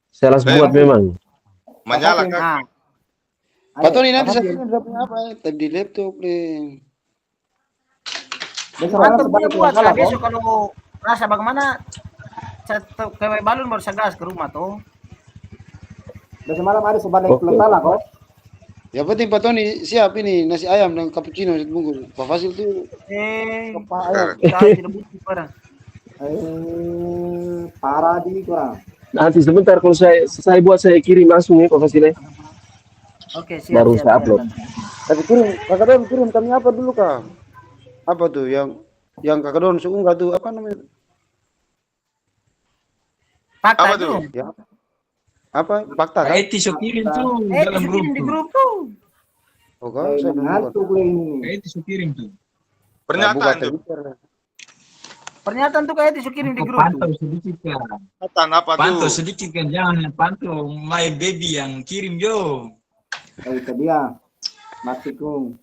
Saya langsung buat memang. Menyala kakak. Pak Tony nanti saya punya apa ya? Di laptop nih. Besok punya buat besok kalau rasa bagaimana kayak balon baru saya gas ke rumah tuh. Besok malam ada sebalik Oke. lentala kok. Yang penting Pak Tony siap ini nasi ayam dan cappuccino bungkus. Pak Fasil tuh Kepala ayam. Tidak butuh barang. Parah di kurang. Nanti sebentar kalau saya buat saya kirim langsung ya Pak Fasile. Oke, siap. Baru saya upload. Tapi Kakak Don kirim kami apa dulu Kak? Apa tuh yang Kakak Don unggah tuh apa namanya? Fakta Apa itu. tuh? Ya. Apa? Fakta kan? Itu so kirim tuh Eh, dalam grup kirim di tuh. grup tuh. Oh, Kak, saya belum buat. Ngantuk gue ini. Itu so kirim tuh. Pernyataan tuh. Pernyataan tuh kayak itu kirim di grup tuh. Pantau sedikit kan. Pernyataan apa Pantau tuh? sedikit kan, jangan pantau my baby yang kirim yo. Itu dia. Maksikum.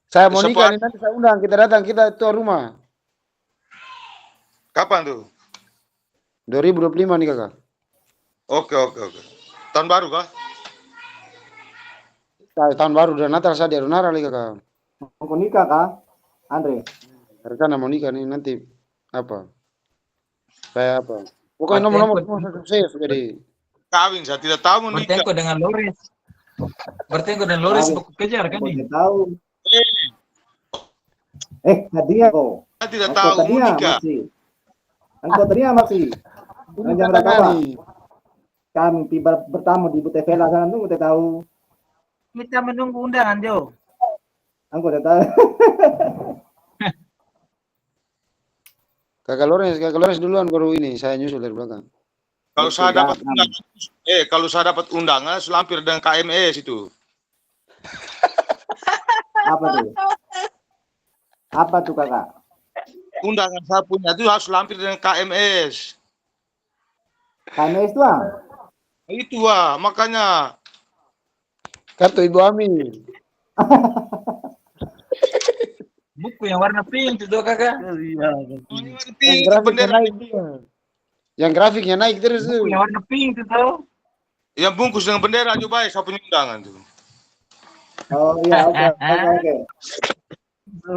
Saya mau Besok, nikah Pak. nih, nanti saya undang, kita datang, kita tuan rumah. Kapan tuh? 2025 nih Kakak. Oke. Tahun baru kah? Tahun baru dan Natal saya di Arunara nih Kakak. Mau nikah kah? Andre. Rencana mau nikah nih nanti apa? Saya apa? Pokoknya nomor-nomor semua saya sukses jadi. Kawin, saya tidak tahu mau nikah. Bertengkar dengan Lores. Bertengkar dengan Lores Kawin. aku kejar kan Kau ini. tidak tahu. Hadiah kok. Saya tidak Engkau tahu mau tadinya nikah. masih. Engkau tadinya masih. Ini Jam kata berapa? kali. Kami bertamu di Butevela sana tuh kita tahu. Kita menunggu undangan, Jo. Engkau tidak tahu. Kakak Lawrence duluan baru ini, saya nyusul dari belakang. Kalau saya dapat undangan, kalau saya dapat undangan, selampir dengan KMS itu. Apa tuh? Apa tuh kakak? Undangan saya punya itu harus lampir dengan KMS. KMS tuh ah? Itu makanya. Kartu Ibu Ami. Buku yang warna pink itu kakak. Yang grafiknya naik dia. Yang grafiknya naik terus tuh. Buku yang warna pink itu tahu. Yang bungkus dengan bendera aja baik, saya punya undangan tuh. Oh iya, oke.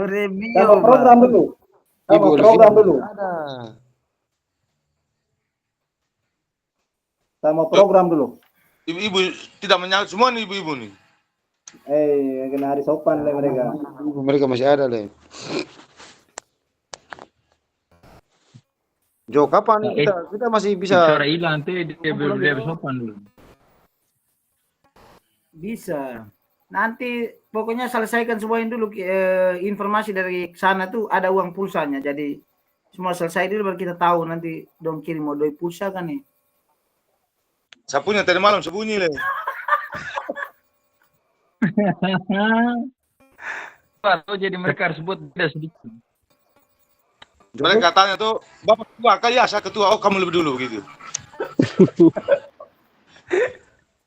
Remio, Sama program dulu. Sama program dulu. Ada. Sama program dulu. Ibu-ibu tidak menyalahkan semua nih ibu-ibu nih. Kena hari sopan lah mereka. Mereka masih ada deh. Jo, kapan nih kita masih bisa? Suara hilang tuh dia sopan dulu. Bisa. Nanti pokoknya selesaikan semuanya dulu informasi dari sana tuh ada uang pulsanya. Jadi semua selesai dulu baru kita tahu nanti dong kirim mau doi pulsa kan nih. Saya punya tadi malam sembunyi leh. Kalau jadi mereka harus buat beda sedikit. Mereka tanya tuh, Bapak ketua, ya saya ketua, oh kamu lebih dulu gitu.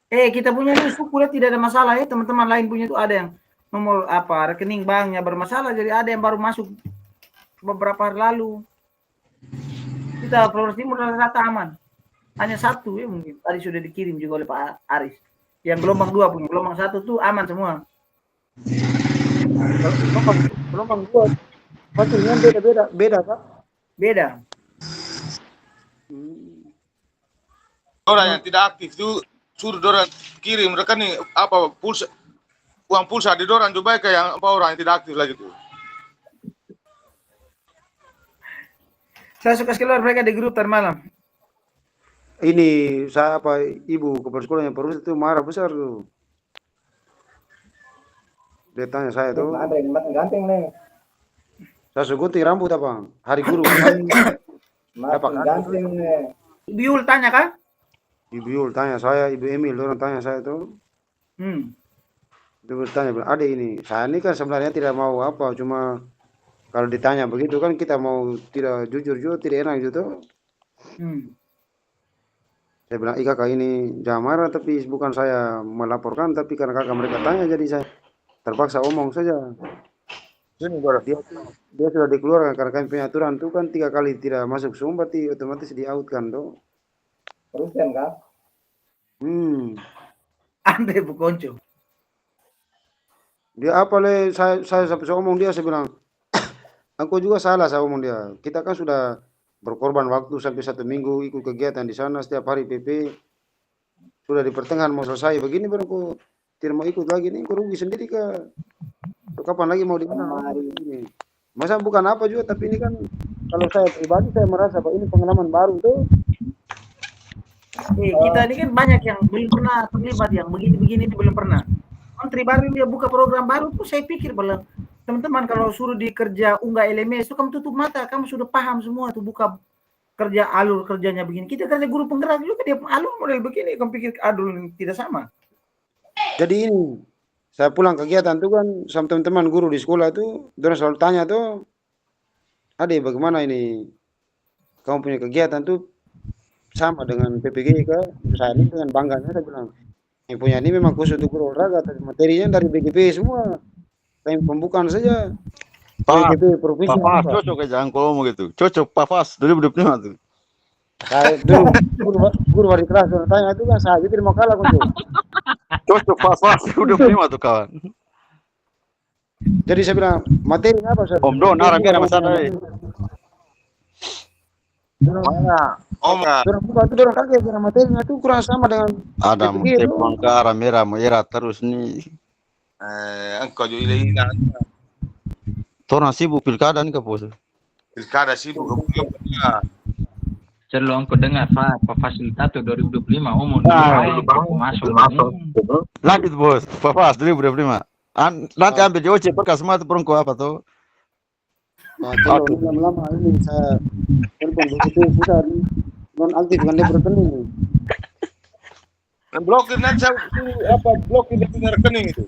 Kita punya itu suku tidak ada masalah ya, teman-teman lain punya itu ada yang nomor apa rekening banknya bermasalah, jadi ada yang baru masuk beberapa hari lalu. Kita Flores Timur rata-rata aman, hanya satu ya mungkin tadi sudah dikirim juga oleh Pak Aris. Yang gelombang 2 punya, gelombang 1 tuh aman semua. Gelombang 2 pastinya beda Pak. Beda. Orang yang tidak aktif itu suruh orang kirim rekening apa pulsa, uang pulsa di orang coba ke yang apa orang yang tidak aktif lagi tuh. Saya suka keluar mereka di grup malam. Ini saya ibu kepala sekolah yang perlu itu marah besar tuh. Dia tanya saya tuh. Ada yang ganteng nih. Saya suguti rambut apa? Hari guru. Makin ganteng nih. Biul tanya kan? Ibu Yul tanya saya, Ibu Emil orang tanya saya tuh. Dia bertanya, ada ini. Saya ini kan sebenarnya tidak mau apa, cuma kalau ditanya begitu kan kita mau tidak jujur juga, tidak enak gitu. Saya bilang, kakak ini jangan marah, tapi bukan saya melaporkan, tapi karena kakak mereka tanya, jadi saya terpaksa omong saja. Dia sudah dikeluarkan karena kami punya aturan tuh kan 3 kali tidak masuk Zoom, berarti otomatis di-out-kan tuh. Terus kan kak? Andre Bukonco. Dia apa le? Saya sampai ngomong dia, saya bilang, aku juga salah saya omong dia. Kita kan sudah berkorban waktu sampai 1 minggu ikut kegiatan di sana setiap hari PP. Sudah di pertengahan mau selesai begini baru kok tidak mau ikut lagi nih, kok rugi sendiri kah? Kapan lagi mau dikenal ini? Masa bukan apa juga, tapi ini kan kalau saya pribadi saya merasa bahwa ini pengalaman baru tuh. Kita ini kan banyak yang belum pernah terlibat, yang begini-begini itu belum pernah. Menteri baru dia buka program baru tuh saya pikir belum. Teman-teman kalau suruh dikerja unggah LMS itu kamu tutup mata, kamu sudah paham semua tuh buka kerja alur kerjanya begini. Kita kerja guru penggerak juga dia alur model begini, kamu pikir alur tidak sama. Jadi ini saya pulang kegiatan tuh kan sama teman-teman guru di sekolah tuh, dorang selalu tanya tuh, Ade bagaimana ini kamu punya kegiatan tuh sama dengan PPG kah? Saya ini dengan bangganya saya bilang, yang punya ini memang khusus untuk guru olahraga, tapi materinya dari BGP semua. Time pembukaan saja. BGP provinsi. Pak Fas cocok aja kalau mau gitu. Cocok Pak Fas 2025 tuh. Saya dulu guru hari kelas tanya itu kan saya tidak mau kalah untuk. Cocok Pak Fas 2025 tuh kawan. Jadi saya bilang materinya apa? Om Don, arah biar masalah. Dorang buka itu dorang kaget karena materinya itu kurang sama dengan ada Tepang ke arah merah merah terus nih. Engkau juga hilang. Torang sibuk pilkada nih kapus. Pilkada sibuk kemudian. Selalu engkau dengar Pak Fasilitator 2025 umum masuk. Lanjut bos, Pak Fas 2025. Nanti ambil JOC bekas semua itu perungku apa tuh? Kalau lama-lama ini saya telepon begitu susah non aktif kan dia berkening. Blokir nanti apa blokir di rekening itu.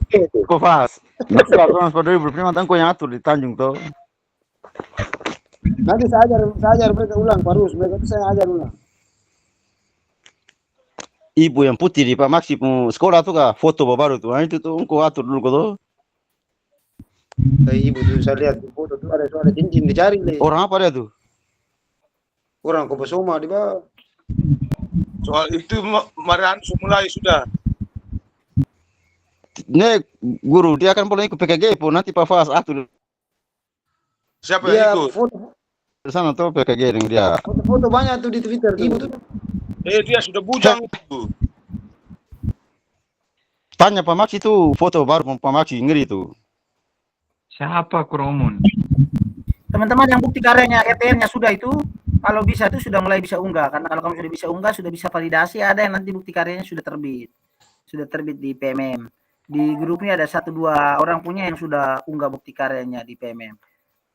Kok Fas? Betul transfer 2025 tangko yang atur di Tanjung tuh. Nanti saya ajar mereka ulang Parus, mereka itu saya ajar ulang. Ibu yang putih di Pak Maksi sekolah tuh kah foto baru tuh. Nah, itu tuh engkau atur dulu kok tuh. Ibu tuh saya lihat di foto tuh ada cincin dicari deh. Orang apa dia tuh? Orang Kopasoma di bawah. Soal itu Marian mulai sudah. Nih guru dia akan boleh ikut PKG pun nanti Pak Fas atur. Siapa yang ikut? Di sana tuh PKG dengan dia. Foto banyak tuh di Twitter. Ibu tuh. Dia sudah bujang itu. Tanya Pak Maksi tuh foto baru Pak Maksi ngeri tuh. Siapa Kromun? Teman-teman yang bukti karyanya RTL-nya sudah itu, kalau bisa itu sudah mulai bisa unggah. Karena kalau kamu sudah bisa unggah, sudah bisa validasi, ada yang nanti bukti karyanya sudah terbit. Sudah terbit di PMM. Di grupnya ada 1-2 orang punya yang sudah unggah bukti karyanya di PMM.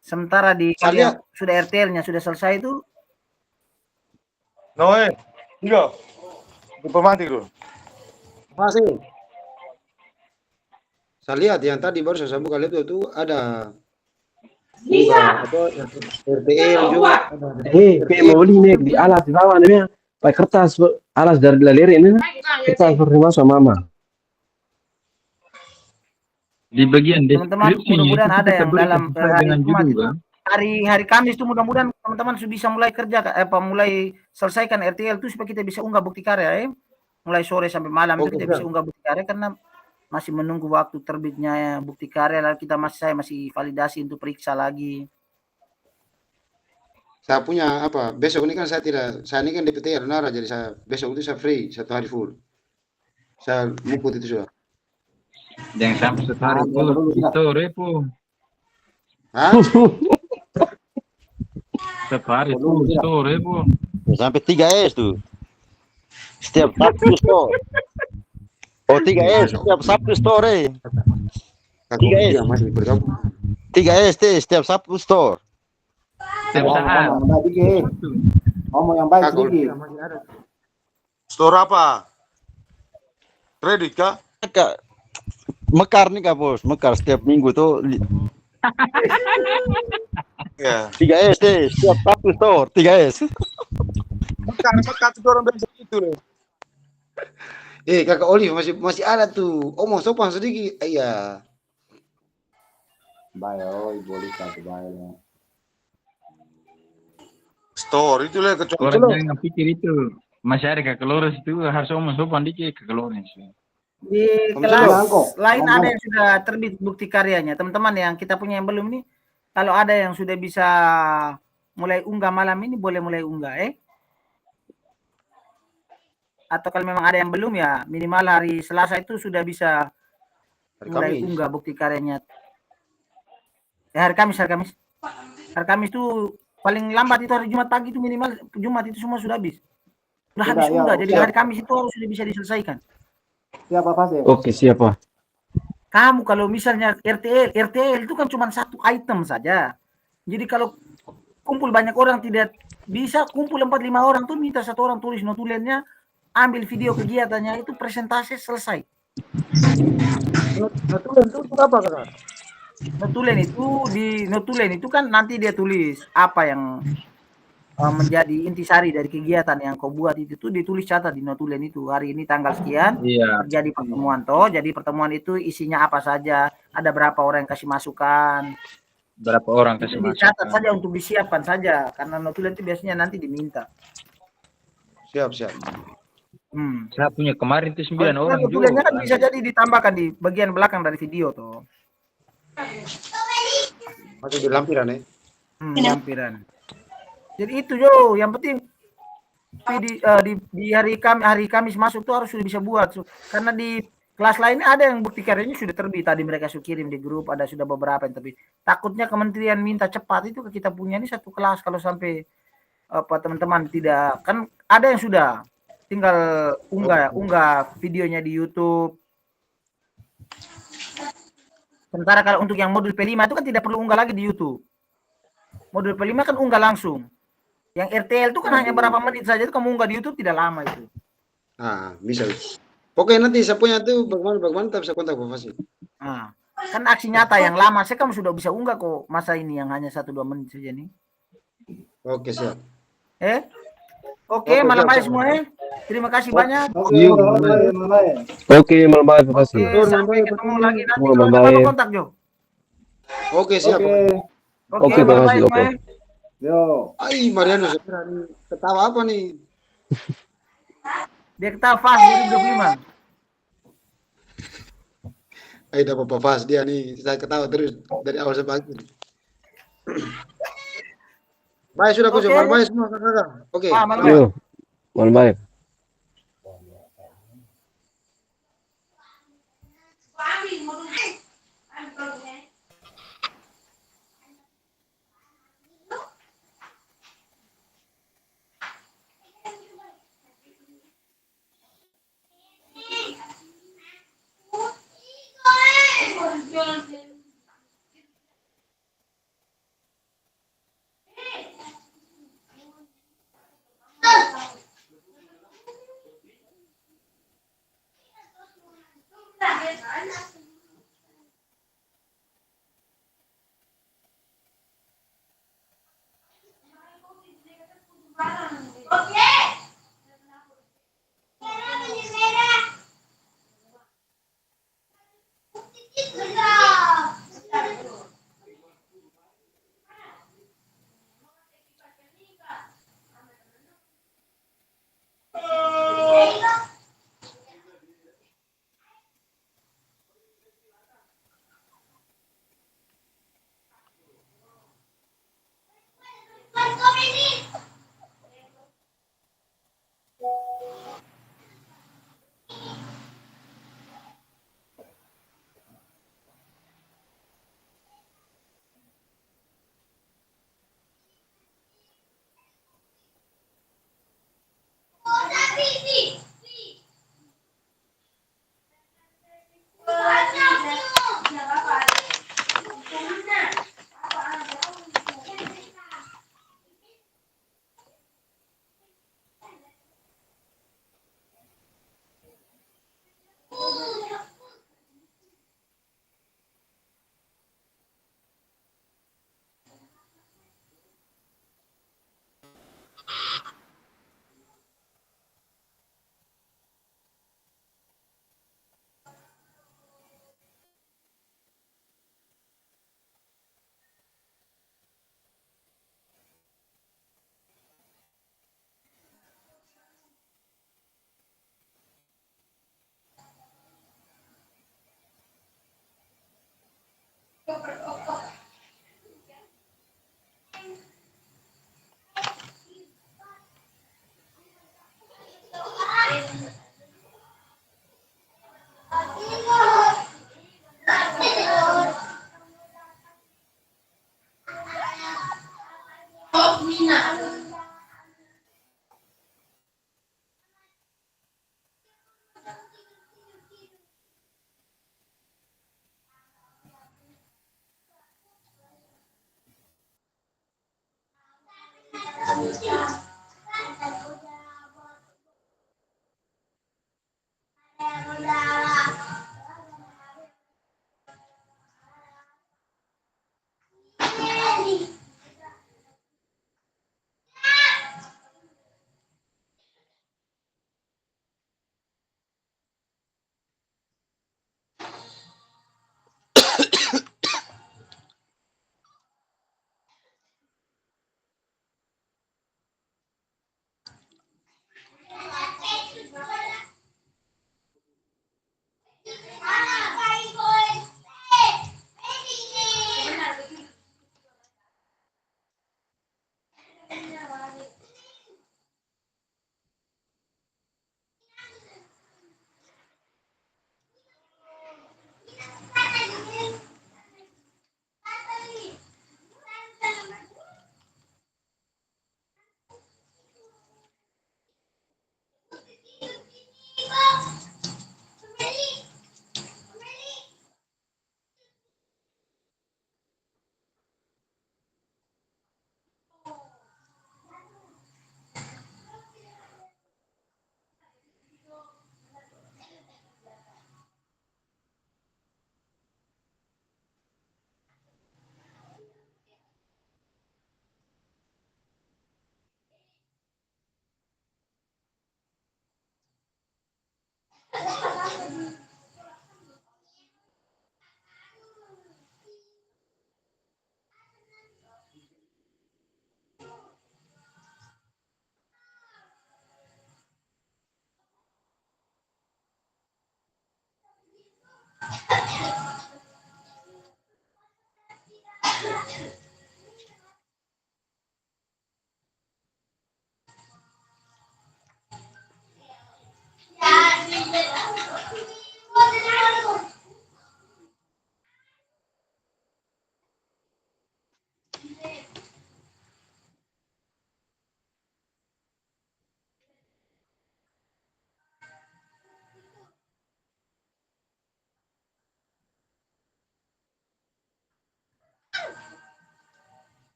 Sementara di kalian sudah RTL-nya sudah selesai itu. Noe, iya. Dipemantik dulu. Masih. Saya lihat yang tadi baru saya buka laptop itu ada apa RTL juga. mau beli nih di alas di bawah nih, pakai kertas alas dari leri ini, kertas bernama sama mama. Di bagian teman-teman mudah-mudahan ada yang dalam hari Kamis itu mudah-mudahan teman-teman sudah bisa mulai kerja mulai selesaikan RTL itu supaya kita bisa unggah bukti karya mulai sore sampai malam itu kita bisa unggah bukti karya karena masih menunggu waktu terbitnya bukti karya lalu saya masih validasi untuk periksa lagi. Saya punya apa besok ini kan saya ini kan DPT Nara jadi saya besok itu saya free 1 hari full. Saya mukut itu sudah. Jangan sampai 1 hari itu repo. Hah? 1 hari itu repo. Sampai 3S tuh. Setiap Sabtu store. Oh 3S setiap Sabtu store. 3S masih bergabung. 3S setiap Sabtu store. Setiap saat. Ngomong yang baik sedikit. Store apa? Kredit kah? Mekar nih kak bos, Mekar setiap minggu tuh. Ya. 3S setiap Sabtu store 3S. Mekar itu orang biasa itu loh. Kakak Olive masih ada tuh. Omong sopan sedikit. Iya. Baik, boleh satu baik. Store itu lah kecuali. Orang jangan pikir itu. Masih ada kakak Lores itu harus omong sopan dikit kakak Lores. Di kelas lain ada yang sudah terbit bukti karyanya. Teman-teman yang kita punya yang belum nih, kalau ada yang sudah bisa mulai unggah malam ini boleh mulai unggah atau kalau memang ada yang belum ya minimal hari Selasa itu sudah bisa mulai unggah bukti karyanya. Hari Kamis itu paling lambat itu hari Jumat pagi itu minimal Jumat itu semua sudah habis. Sudah habis unggah, jadi hari Kamis itu harus sudah bisa diselesaikan. Siapa Fasil? Oke, siapa? Kamu kalau misalnya RTL itu kan cuma satu item saja. Jadi kalau kumpul banyak orang tidak bisa, kumpul 4-5 orang tuh minta satu orang tulis notulennya, ambil video kegiatannya itu presentasi selesai. Notulen itu apa kan? Notulen itu kan nanti dia tulis apa yang menjadi intisari dari kegiatan yang kau buat itu tuh ditulis catat di notulen itu. Hari ini tanggal sekian terjadi pertemuan jadi pertemuan itu isinya apa saja, ada berapa orang yang kasih masukan, berapa orang kasih masukan. Dicatat saja untuk disiapkan saja karena notulen itu biasanya nanti diminta. Siap. Saya punya kemarin itu 9 orang juga. Notulennya kan bisa jadi ditambahkan di bagian belakang dari video tuh. Masih di lampiran lampiran. Jadi itu Jo, yang penting di hari Kamis masuk tuh harus sudah bisa buat. Karena di kelas lainnya ada yang bukti karyanya sudah terbit, tadi mereka sudah kirim di grup, ada sudah beberapa yang terbit. Takutnya kementerian minta cepat itu kita punya ini satu kelas kalau sampai teman-teman tidak, kan ada yang sudah tinggal unggah videonya di YouTube. Sementara kalau untuk yang modul P5 itu kan tidak perlu unggah lagi di YouTube. Modul P5 kan unggah langsung. Yang RTL itu kan hanya berapa menit saja, itu kamu unggah di YouTube tidak lama itu. Bisa. Pokoknya nanti saya punya tuh bagaimana tapi saya kontak Pak Fasil. Kan aksi nyata yang lama saya kamu sudah bisa unggah kok, masa ini yang hanya 1-2 menit saja nih. Oke, siap. Oke, malam baik semua Terima kasih banyak. Oke, malam baik Pak Fasil. Sampai ketemu lagi nanti kalau ada kontak Jo. Oke, siap. Oke, Pak Fasil. Oke. Yo, Mariano ketawa apa nih? Dia ketawa Fas 2025. Dapat Pak Fas dia nih, saya ketawa terus dari awal sampai akhir. Baik, sudah Coach, malam baik semua kakak. Oke. Malam baik. Ya,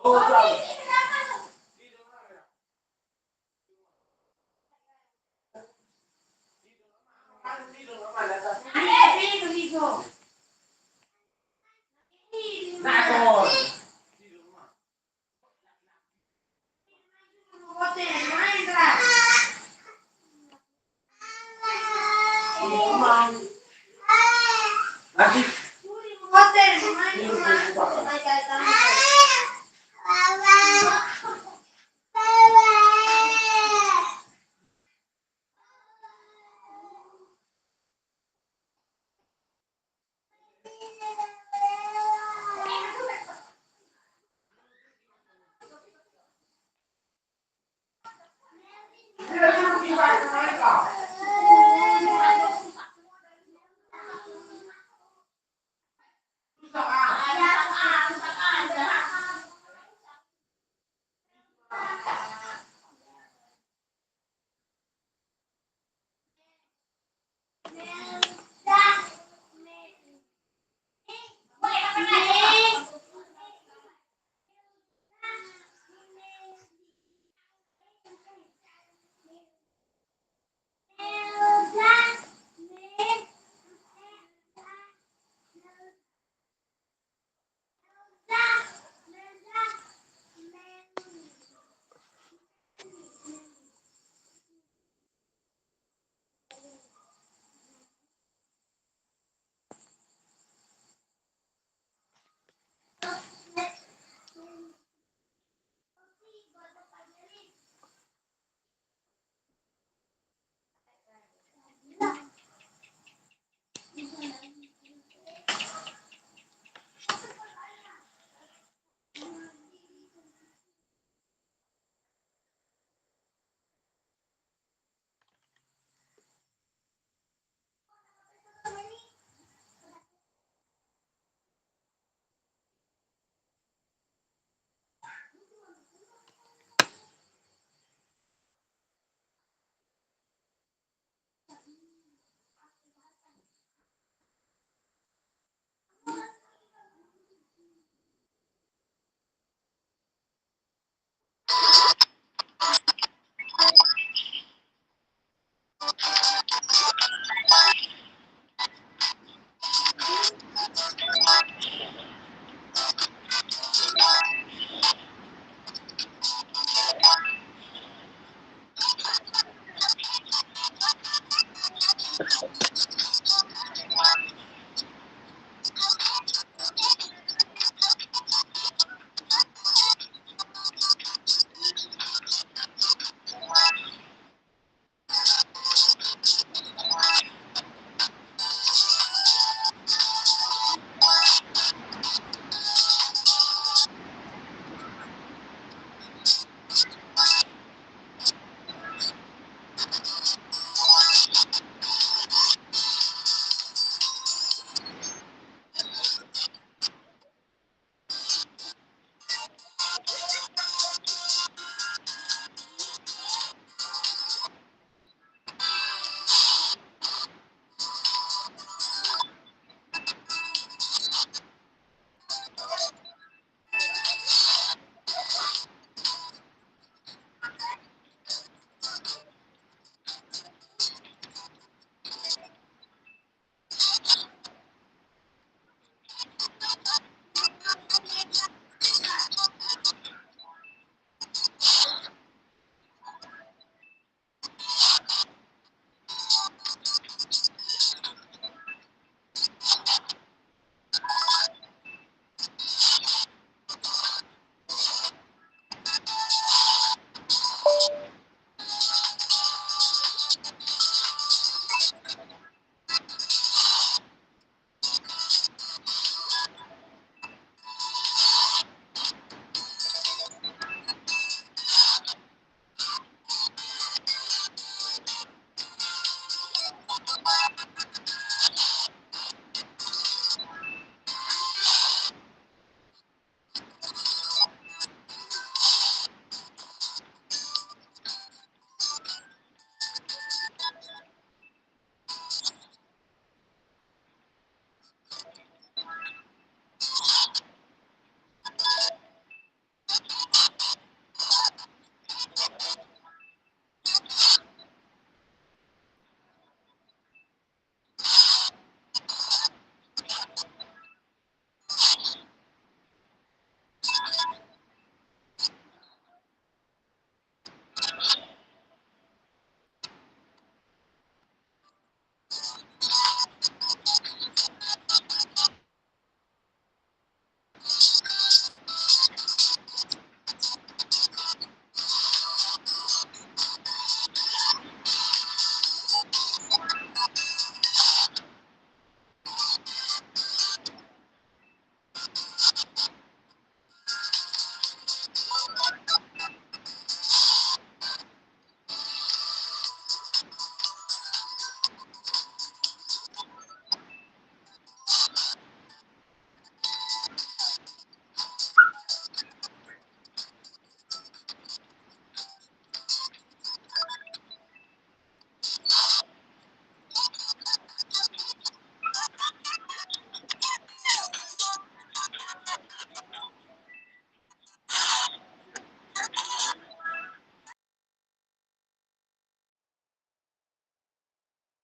Oh,